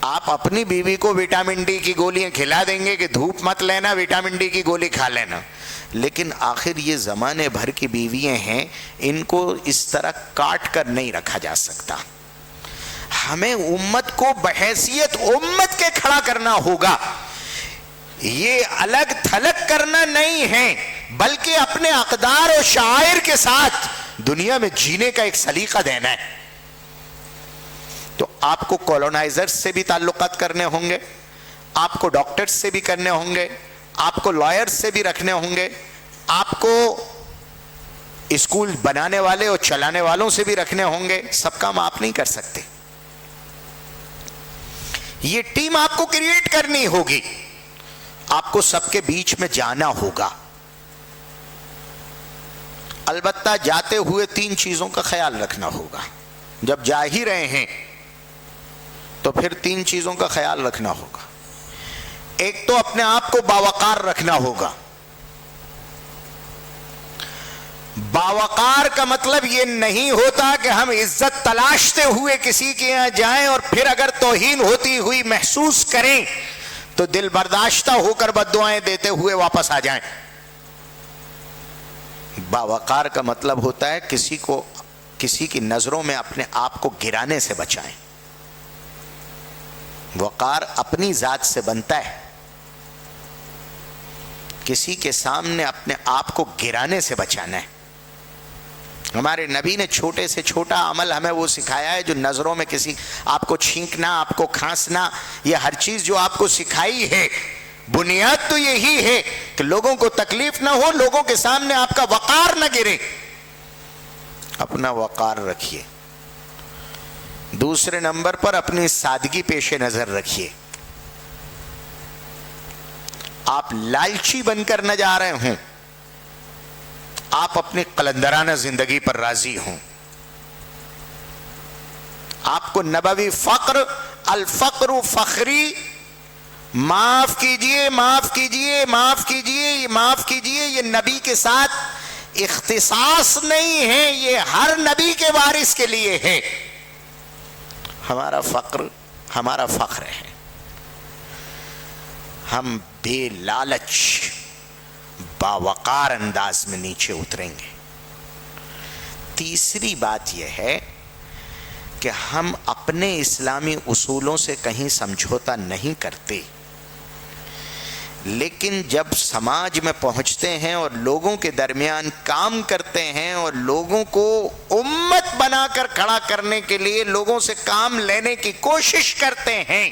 آپ اپنی بیوی کو وٹامن ڈی کی گولیاں کھلا دیں گے کہ دھوپ مت لینا، وٹامن ڈی کی گولی کھا لینا، لیکن آخر یہ زمانے بھر کی بیویاں ہیں، ان کو اس طرح کاٹ کر نہیں رکھا جا سکتا۔ ہمیں امت کو بحیثیت امت کے کھڑا کرنا ہوگا، یہ الگ تھلگ کرنا نہیں ہے، بلکہ اپنے اقدار و شعائر کے ساتھ دنیا میں جینے کا ایک سلیقہ دینا ہے۔ تو آپ کو کولونائزر سے بھی تعلقات کرنے ہوں گے، آپ کو ڈاکٹر سے بھی کرنے ہوں گے، آپ کو لائر سے بھی رکھنے ہوں گے، آپ کو اسکول بنانے والے اور چلانے والوں سے بھی رکھنے ہوں گے۔ سب کام آپ نہیں کر سکتے، یہ ٹیم آپ کو کریٹ کرنی ہوگی، آپ کو سب کے بیچ میں جانا ہوگا۔ البتہ جاتے ہوئے 3 چیزوں کا خیال رکھنا ہوگا۔ جب جا ہی رہے ہیں تو پھر 3 چیزوں کا خیال رکھنا ہوگا۔ ایک تو اپنے آپ کو باوقار رکھنا ہوگا۔ باوقار کا مطلب یہ نہیں ہوتا کہ ہم عزت تلاشتے ہوئے کسی کے یہاں جائیں اور پھر اگر توہین ہوتی ہوئی محسوس کریں تو دل برداشتہ ہو کر بد دعائیں دیتے ہوئے واپس آ جائیں۔ باوقار کا مطلب ہوتا ہے کسی کی نظروں میں اپنے آپ کو گرانے سے بچائیں۔ وقار اپنی ذات سے بنتا ہے، کسی کے سامنے اپنے آپ کو گرانے سے بچانا ہے۔ ہمارے نبی نے چھوٹے سے چھوٹا عمل ہمیں وہ سکھایا ہے جو نظروں میں کسی آپ کو چھینکنا، آپ کو کھانسنا، یہ ہر چیز جو آپ کو سکھائی ہے، بنیاد تو یہی ہے کہ لوگوں کو تکلیف نہ ہو، لوگوں کے سامنے آپ کا وقار نہ گرے۔ اپنا وقار رکھیے۔ دوسرے نمبر پر اپنی سادگی پیش نظر رکھیے۔ آپ لالچی بن کر نہ جا رہے ہوں، آپ اپنی قلندرانہ زندگی پر راضی ہوں۔ آپ کو نبوی فقر، الفقر فخری، معاف کیجئے معاف کیجئے معاف کیجئے معاف کیجئے، یہ نبی کے ساتھ اختصاص نہیں ہے، یہ ہر نبی کے وارث کے لیے ہے۔ ہمارا فقر ہمارا فخر ہے، ہم بے لالچ باوقار انداز میں نیچے اتریں گے۔ تیسری بات یہ ہے کہ ہم اپنے اسلامی اصولوں سے کہیں سمجھوتا نہیں کرتے، لیکن جب سماج میں پہنچتے ہیں اور لوگوں کے درمیان کام کرتے ہیں اور لوگوں کو امت بنا کر کھڑا کرنے کے لیے لوگوں سے کام لینے کی کوشش کرتے ہیں،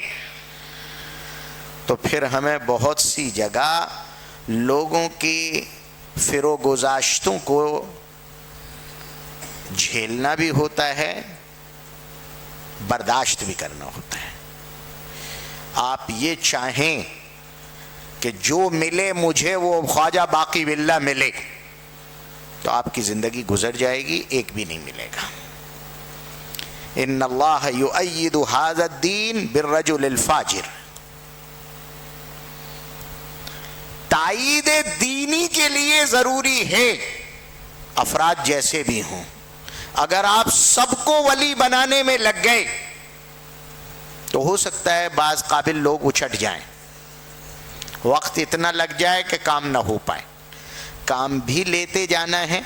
تو پھر ہمیں بہت سی جگہ لوگوں کی فروگزاشتوں کو جھیلنا بھی ہوتا ہے، برداشت بھی کرنا ہوتا ہے۔ آپ یہ چاہیں کہ جو ملے مجھے وہ خواجہ باقی باللہ ملے، تو آپ کی زندگی گزر جائے گی، ایک بھی نہیں ملے گا۔ ان اللہ یؤید ھذا الدین بالرجل الفاجر، تائید دینی کے لیے ضروری ہے افراد جیسے بھی ہوں۔ اگر آپ سب کو ولی بنانے میں لگ گئے تو ہو سکتا ہے بعض قابل لوگ اچھٹ جائیں، وقت اتنا لگ جائے کہ کام نہ ہو پائے۔ کام بھی لیتے جانا ہے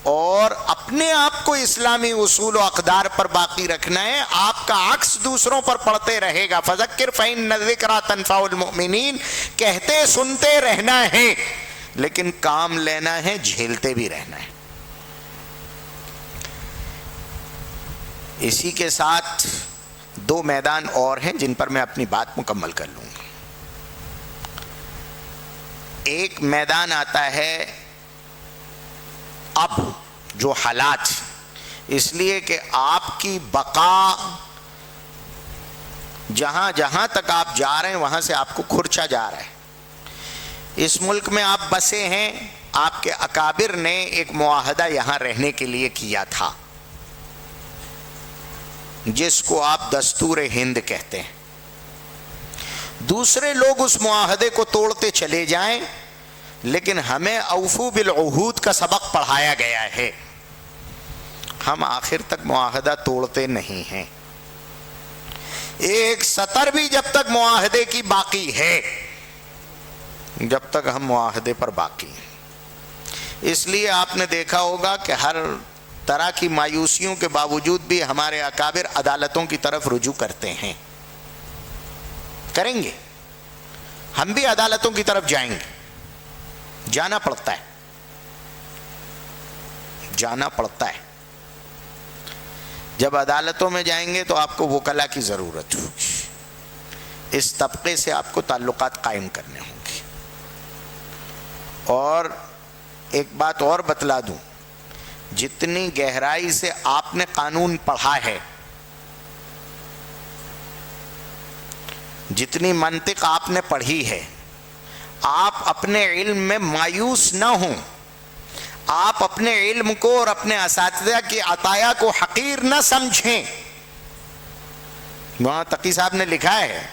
اور اپنے آپ کو اسلامی اصول و اقدار پر باقی رکھنا ہے۔ آپ کا عکس دوسروں پر پڑتے رہے گا۔ فذکر فإن الذکریٰ تنفع المؤمنین، کہتے سنتے رہنا ہے لیکن کام لینا ہے، جھیلتے بھی رہنا ہے۔ اسی کے ساتھ دو میدان اور ہیں جن پر میں اپنی بات مکمل کر لوں گا۔ ایک میدان آتا ہے اب جو حالات، اس لیے کہ آپ کی بقا جہاں جہاں تک آپ جا رہے ہیں وہاں سے آپ کو کھرچا جا رہا ہے۔ اس ملک میں آپ بسے ہیں، آپ کے اکابر نے ایک معاہدہ یہاں رہنے کے لیے کیا تھا جس کو آپ دستور ہند کہتے ہیں۔ دوسرے لوگ اس معاہدے کو توڑتے چلے جائیں، لیکن ہمیں اوفو بالعہود کا سبق پڑھایا گیا ہے، ہم آخر تک معاہدہ توڑتے نہیں ہیں۔ ایک سطر بھی جب تک معاہدے کی باقی ہے، جب تک ہم معاہدے پر باقی ہیں۔ اس لیے آپ نے دیکھا ہوگا کہ ہر طرح کی مایوسیوں کے باوجود بھی ہمارے اکابر عدالتوں کی طرف رجوع کرتے ہیں، کریں گے، ہم بھی عدالتوں کی طرف جائیں گے، جانا پڑتا ہے، جانا پڑتا ہے۔ جب عدالتوں میں جائیں گے تو آپ کو وکلا کی ضرورت ہوگی، اس طبقے سے آپ کو تعلقات قائم کرنے ہوں گے۔ اور ایک بات اور بتلا دوں، جتنی گہرائی سے آپ نے قانون پڑھا ہے، جتنی منطق آپ نے پڑھی ہے، آپ اپنے علم میں مایوس نہ ہوں، آپ اپنے علم کو اور اپنے اساتذہ کی عطایا کو حقیر نہ سمجھیں۔ وہاں تقی صاحب نے لکھا ہے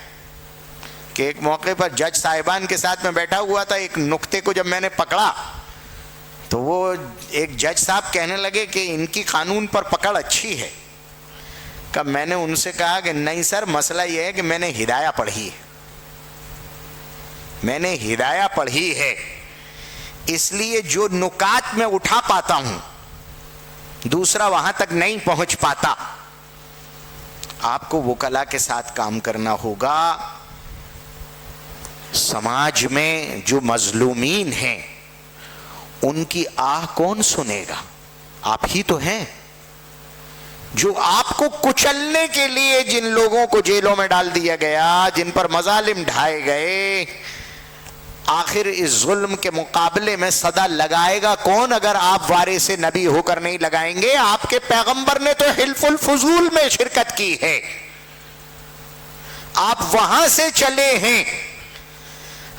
کہ ایک موقع پر جج صاحبان کے ساتھ میں بیٹھا ہوا تھا، ایک نقطے کو جب میں نے پکڑا تو وہ ایک جج صاحب کہنے لگے کہ ان کی قانون پر پکڑ اچھی ہے۔ کہ میں نے ان سے کہا کہ نہیں سر، مسئلہ یہ ہے کہ میں نے ہدایہ پڑھی ہے، میں نے ہدایہ پڑھی ہے، اس لیے جو نکات میں اٹھا پاتا ہوں دوسرا وہاں تک نہیں پہنچ پاتا۔ آپ کو وکلا کے ساتھ کام کرنا ہوگا۔ سماج میں جو مظلومین ہیں ان کی آہ کون سنے گا؟ آپ ہی تو ہیں۔ جو آپ کو کچلنے کے لیے جن لوگوں کو جیلوں میں ڈال دیا گیا، جن پر مظالم ڈھائے گئے، آخر اس ظلم کے مقابلے میں صدا لگائے گا کون اگر آپ وارث نبی ہو کر نہیں لگائیں گے؟ آپ کے پیغمبر نے تو حلف الفضول میں شرکت کی ہے، آپ وہاں سے چلے ہیں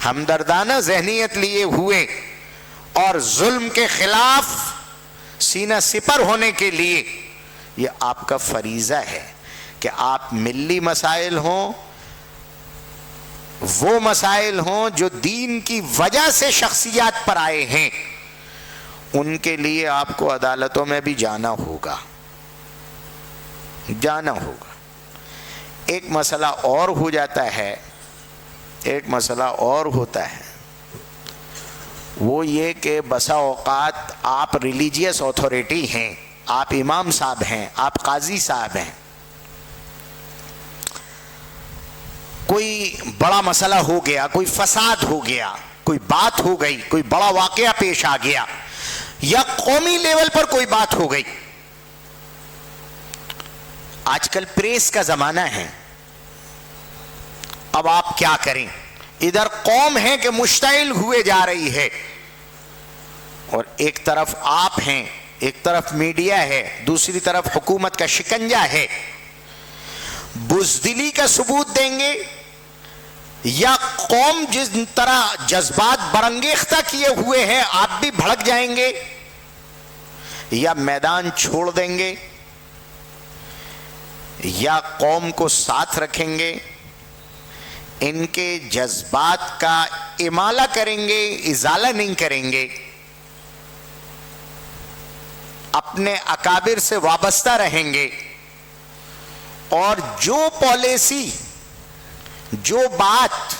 ہمدردانہ ذہنیت لیے ہوئے اور ظلم کے خلاف سینہ سپر ہونے کے لیے۔ یہ آپ کا فریضہ ہے کہ آپ ملی مسائل ہوں، وہ مسائل ہوں جو دین کی وجہ سے شخصیات پر آئے ہیں، ان کے لیے آپ کو عدالتوں میں بھی جانا ہوگا، جانا ہوگا۔ ایک مسئلہ اور ہو جاتا ہے، ایک مسئلہ اور ہوتا ہے، وہ یہ کہ بسا اوقات آپ ریلیجیس اتھارٹی ہیں، آپ امام صاحب ہیں، آپ قاضی صاحب ہیں، کوئی بڑا مسئلہ ہو گیا، کوئی فساد ہو گیا، کوئی بات ہو گئی، کوئی بڑا واقعہ پیش آ گیا، یا قومی لیول پر کوئی بات ہو گئی. آج کل پریس کا زمانہ ہے. اب آپ کیا کریں؟ ادھر قوم ہے کہ مشتعل ہوئے جا رہی ہے، اور ایک طرف آپ ہیں، ایک طرف میڈیا ہے، دوسری طرف حکومت کا شکنجہ ہے. بزدلی کا ثبوت دیں گے، یا قوم جس طرح جذبات برانگیختہ کیے ہوئے ہیں آپ بھی بھڑک جائیں گے، یا میدان چھوڑ دیں گے، یا قوم کو ساتھ رکھیں گے، ان کے جذبات کا امالہ کریں گے، ازالہ نہیں کریں گے، اپنے اکابر سے وابستہ رہیں گے، اور جو پالیسی، جو بات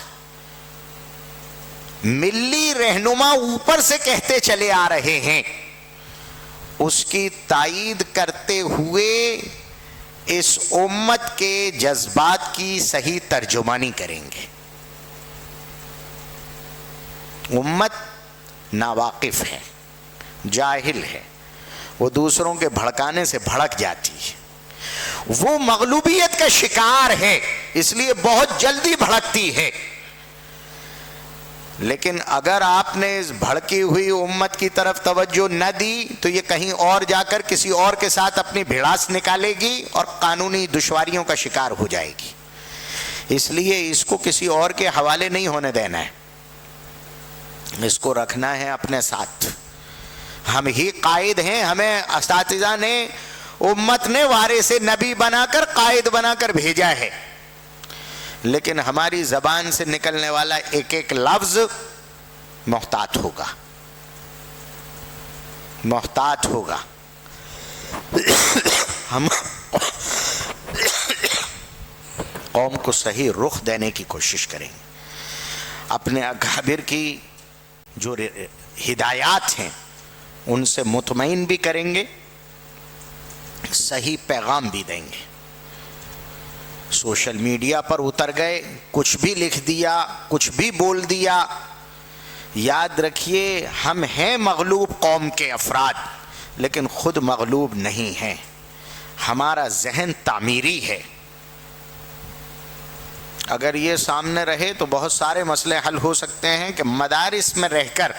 ملی رہنما اوپر سے کہتے چلے آ رہے ہیں اس کی تائید کرتے ہوئے اس امت کے جذبات کی صحیح ترجمانی کریں گے. امت ناواقف ہے، جاہل ہے، وہ دوسروں کے بھڑکانے سے بھڑک جاتی ہے، وہ مغلوبیت کا شکار ہے، اس لیے بہت جلدی بھڑکتی ہے. لیکن اگر آپ نے اس بھڑکی ہوئی امت کی طرف توجہ نہ دی تو یہ کہیں اور جا کر کسی اور کے ساتھ اپنی بھڑاس نکالے گی اور قانونی دشواریوں کا شکار ہو جائے گی. اس لیے اس کو کسی اور کے حوالے نہیں ہونے دینا ہے، اس کو رکھنا ہے اپنے ساتھ. ہم ہی قائد ہیں، ہمیں اساتذہ نے، امت نے وارث نبی بنا کر، قائد بنا کر بھیجا ہے، لیکن ہماری زبان سے نکلنے والا ایک ایک لفظ محتاط ہوگا، محتاط ہوگا. ہم قوم کو صحیح رخ دینے کی کوشش کریں گے، اپنے اکابر کی جو ہدایات ہیں ان سے مطمئن بھی کریں گے، صحیح پیغام بھی دیں گے. سوشل میڈیا پر اتر گئے، کچھ بھی لکھ دیا، کچھ بھی بول دیا، یاد رکھیے ہم ہیں مغلوب قوم کے افراد، لیکن خود مغلوب نہیں ہیں. ہمارا ذہن تعمیری ہے. اگر یہ سامنے رہے تو بہت سارے مسئلے حل ہو سکتے ہیں کہ مدارس میں رہ کر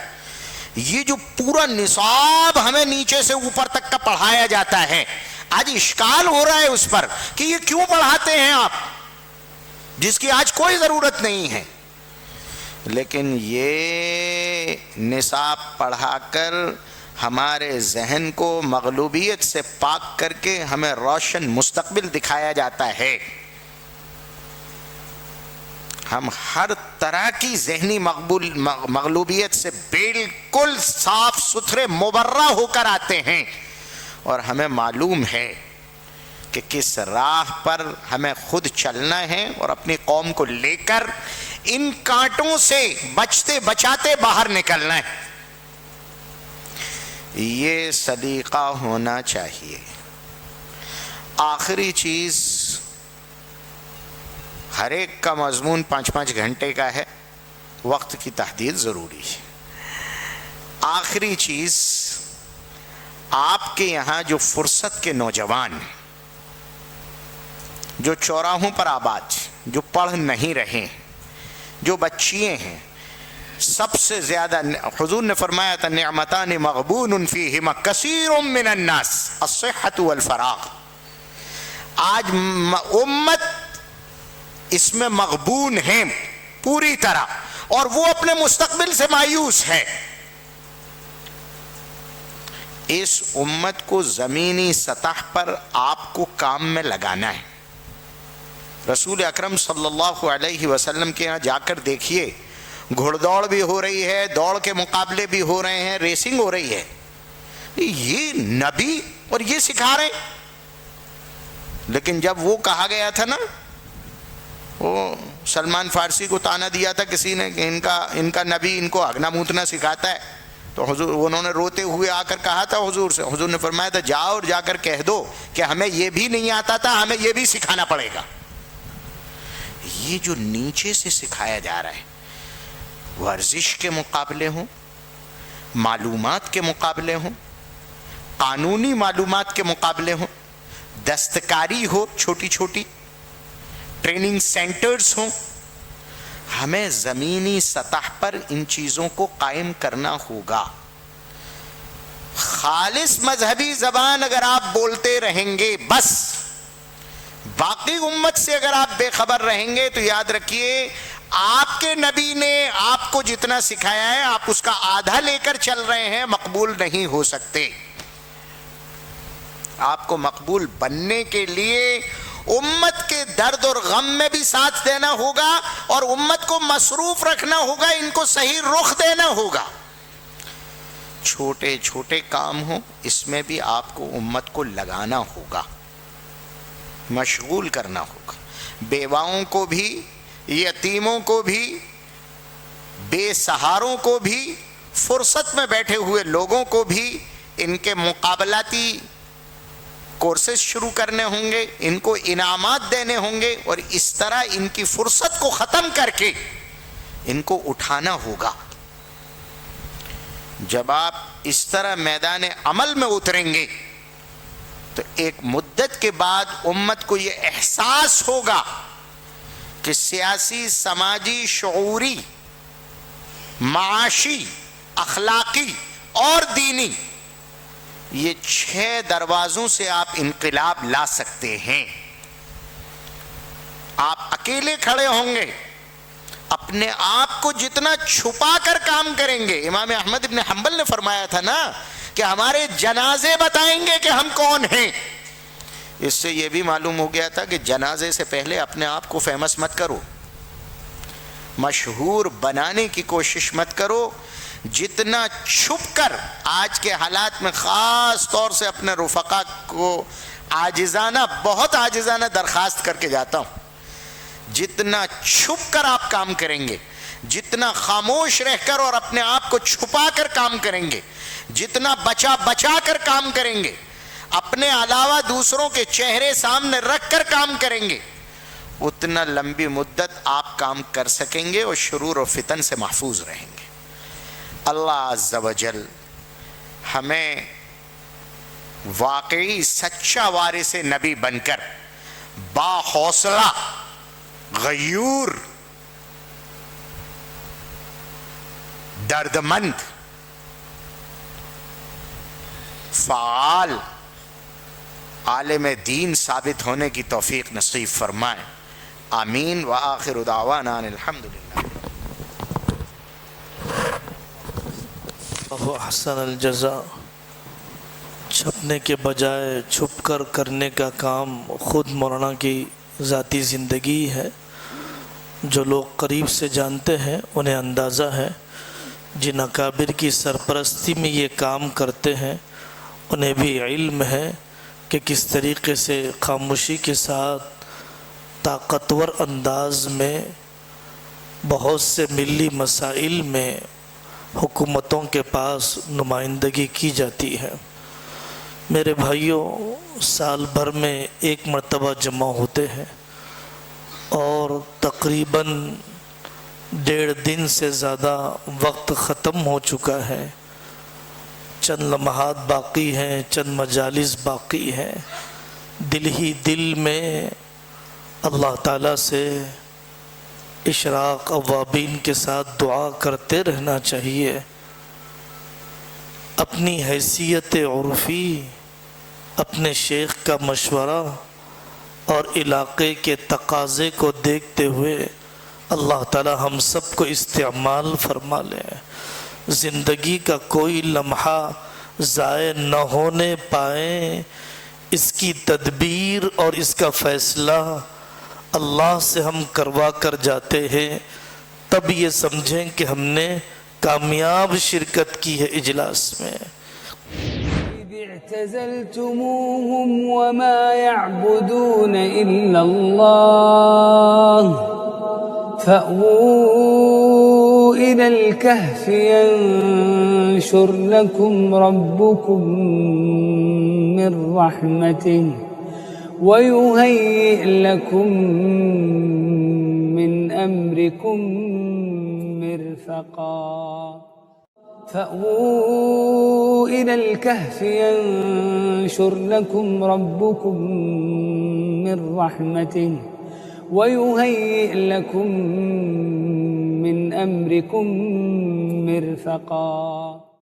یہ جو پورا نصاب ہمیں نیچے سے اوپر تک کا پڑھایا جاتا ہے، آج اشکال ہو رہا ہے اس پر کہ یہ کیوں پڑھاتے ہیں آپ، جس کی آج کوئی ضرورت نہیں ہے. لیکن یہ نصاب پڑھا کر ہمارے ذہن کو مغلوبیت سے پاک کر کے ہمیں روشن مستقبل دکھایا جاتا ہے. ہم ہر طرح کی ذہنی مغلوبیت سے بالکل صاف ستھرے مبرہ ہو کر آتے ہیں، اور ہمیں معلوم ہے کہ کس راہ پر ہمیں خود چلنا ہے اور اپنی قوم کو لے کر ان کانٹوں سے بچتے بچاتے باہر نکلنا ہے. یہ سلیقہ ہونا چاہیے. آخری چیز، ہر ایک کا مضمون 5-5 گھنٹے کا ہے، وقت کی تحدید ضروری ہے. آخری چیز، آپ کے یہاں جو فرصت کے نوجوان ہیں، جو چوراہوں پر آباد، جو پڑھ نہیں رہے، جو بچیے ہیں، سب سے زیادہ حضور نے فرمایا تھا نعمتان مغبون فیہما کثیر من الناس الصحۃ والفراغ. آج امت اس میں مغبون ہے پوری طرح، اور وہ اپنے مستقبل سے مایوس ہے. اس امت کو زمینی سطح پر آپ کو کام میں لگانا ہے. رسول اکرم صلی اللہ علیہ وسلم کے یہاں جا کر دیکھیے، گھڑ دوڑ بھی ہو رہی ہے، دوڑ کے مقابلے بھی ہو رہے ہیں، ریسنگ ہو رہی ہے. یہ نبی اور یہ سکھا رہے. لیکن جب وہ کہا گیا تھا نا، وہ سلمان فارسی کو تانا دیا تھا کسی نے کہ ان کا نبی ان کو ہگنا موتنا سکھاتا ہے، تو حضور انہوں نے روتے ہوئے آ کر کہا تھا حضور سے، حضور نے فرمایا تھا جاؤ اور جا کر کہہ دو کہ ہمیں یہ بھی نہیں آتا تھا، ہمیں یہ بھی سکھانا پڑے گا. یہ جو نیچے سے سکھایا جا رہا ہے، ورزش کے مقابلے ہوں، معلومات کے مقابلے ہوں، قانونی معلومات کے مقابلے ہوں، دستکاری ہو چھوٹی چھوٹی، ٹریننگ سینٹرز ہوں، ہمیں زمینی سطح پر ان چیزوں کو قائم کرنا ہوگا۔ خالص مذہبی زبان اگر آپ بولتے رہیں گے بس، باقی امت سے اگر آپ بے خبر رہیں گے تو یاد رکھیے آپ کے نبی نے آپ کو جتنا سکھایا ہے آپ اس کا آدھا لے کر چل رہے ہیں، مقبول نہیں ہو سکتے۔ آپ کو مقبول بننے کے لیے امت کے درد اور غم میں بھی ساتھ دینا ہوگا اور امت کو مصروف رکھنا ہوگا، ان کو صحیح رخ دینا ہوگا۔ چھوٹے چھوٹے کام ہوں اس میں بھی آپ کو امت کو لگانا ہوگا، مشغول کرنا ہوگا۔ بیواؤں کو بھی، یتیموں کو بھی، بے سہاروں کو بھی، فرصت میں بیٹھے ہوئے لوگوں کو بھی ان کے مقابلاتی کورسز شروع کرنے ہوں گے، ان کو انعامات دینے ہوں گے، اور اس طرح ان کی فرصت کو ختم کر کے ان کو اٹھانا ہوگا۔ جب آپ اس طرح میدان عمل میں اتریں گے تو ایک مدت کے بعد امت کو یہ احساس ہوگا کہ سیاسی، سماجی، شعوری، معاشی، اخلاقی اور دینی، یہ 6 دروازوں سے آپ انقلاب لا سکتے ہیں۔ آپ اکیلے کھڑے ہوں گے، اپنے آپ کو جتنا چھپا کر کام کریں گے۔ امام احمد بن حنبل نے فرمایا تھا نا کہ ہمارے جنازے بتائیں گے کہ ہم کون ہیں۔ اس سے یہ بھی معلوم ہو گیا تھا کہ جنازے سے پہلے اپنے آپ کو فیمس مت کرو، مشہور بنانے کی کوشش مت کرو۔ جتنا چھپ کر، آج کے حالات میں خاص طور سے اپنے رفقا کو عاجزانہ، بہت عاجزانہ درخواست کر کے جاتا ہوں، جتنا چھپ کر آپ کام کریں گے، جتنا خاموش رہ کر اور اپنے آپ کو چھپا کر کام کریں گے، جتنا بچا بچا کر کام کریں گے، اپنے علاوہ دوسروں کے چہرے سامنے رکھ کر کام کریں گے، اتنا لمبی مدت آپ کام کر سکیں گے اور شرور و فتن سے محفوظ رہیں گے۔ اللہ عز و جل ہمیں واقعی سچا وارث نبی بن کر با حوصلہ، غیور، دردمند، فعال عالم دین ثابت ہونے کی توفیق نصیب فرمائے۔ آمین۔ وآخر دعوانا ان الحمدللہ۔ احسن الجزاء۔ چھپنے کے بجائے چھپ کر کرنے کا کام خود مولانا کی ذاتی زندگی ہے۔ جو لوگ قریب سے جانتے ہیں انہیں اندازہ ہے، جن اکابر کی سرپرستی میں یہ کام کرتے ہیں انہیں بھی علم ہے کہ کس طریقے سے خاموشی کے ساتھ طاقتور انداز میں بہت سے ملی مسائل میں حکومتوں کے پاس نمائندگی کی جاتی ہے۔ میرے بھائیوں، سال بھر میں ایک مرتبہ جمع ہوتے ہیں اور تقریباً 1.5 دن سے زیادہ وقت ختم ہو چکا ہے۔ چند لمحات باقی ہیں، چند مجالس باقی ہیں۔ دل ہی دل میں اللہ تعالیٰ سے اشراق اوابین کے ساتھ دعا کرتے رہنا چاہیے۔ اپنی حیثیت عرفی، اپنے شیخ کا مشورہ اور علاقے کے تقاضے کو دیکھتے ہوئے اللہ تعالی ہم سب کو استعمال فرما لے۔ زندگی کا کوئی لمحہ ضائع نہ ہونے پائے، اس کی تدبیر اور اس کا فیصلہ اللہ سے ہم کروا کر جاتے ہیں، تب یہ سمجھیں کہ ہم نے کامیاب شرکت کی ہے اجلاس میں۔ اعتزلتموهم وما يعبدون إلا الله فأووا إلى الكهف ينشر لكم ربكم من رحمته ويهيئ لكم أمركم مرفقا فأووا إلى الكهف ينشر لكم ربكم من رحمته ويهيئ لكم من أمركم مرفقا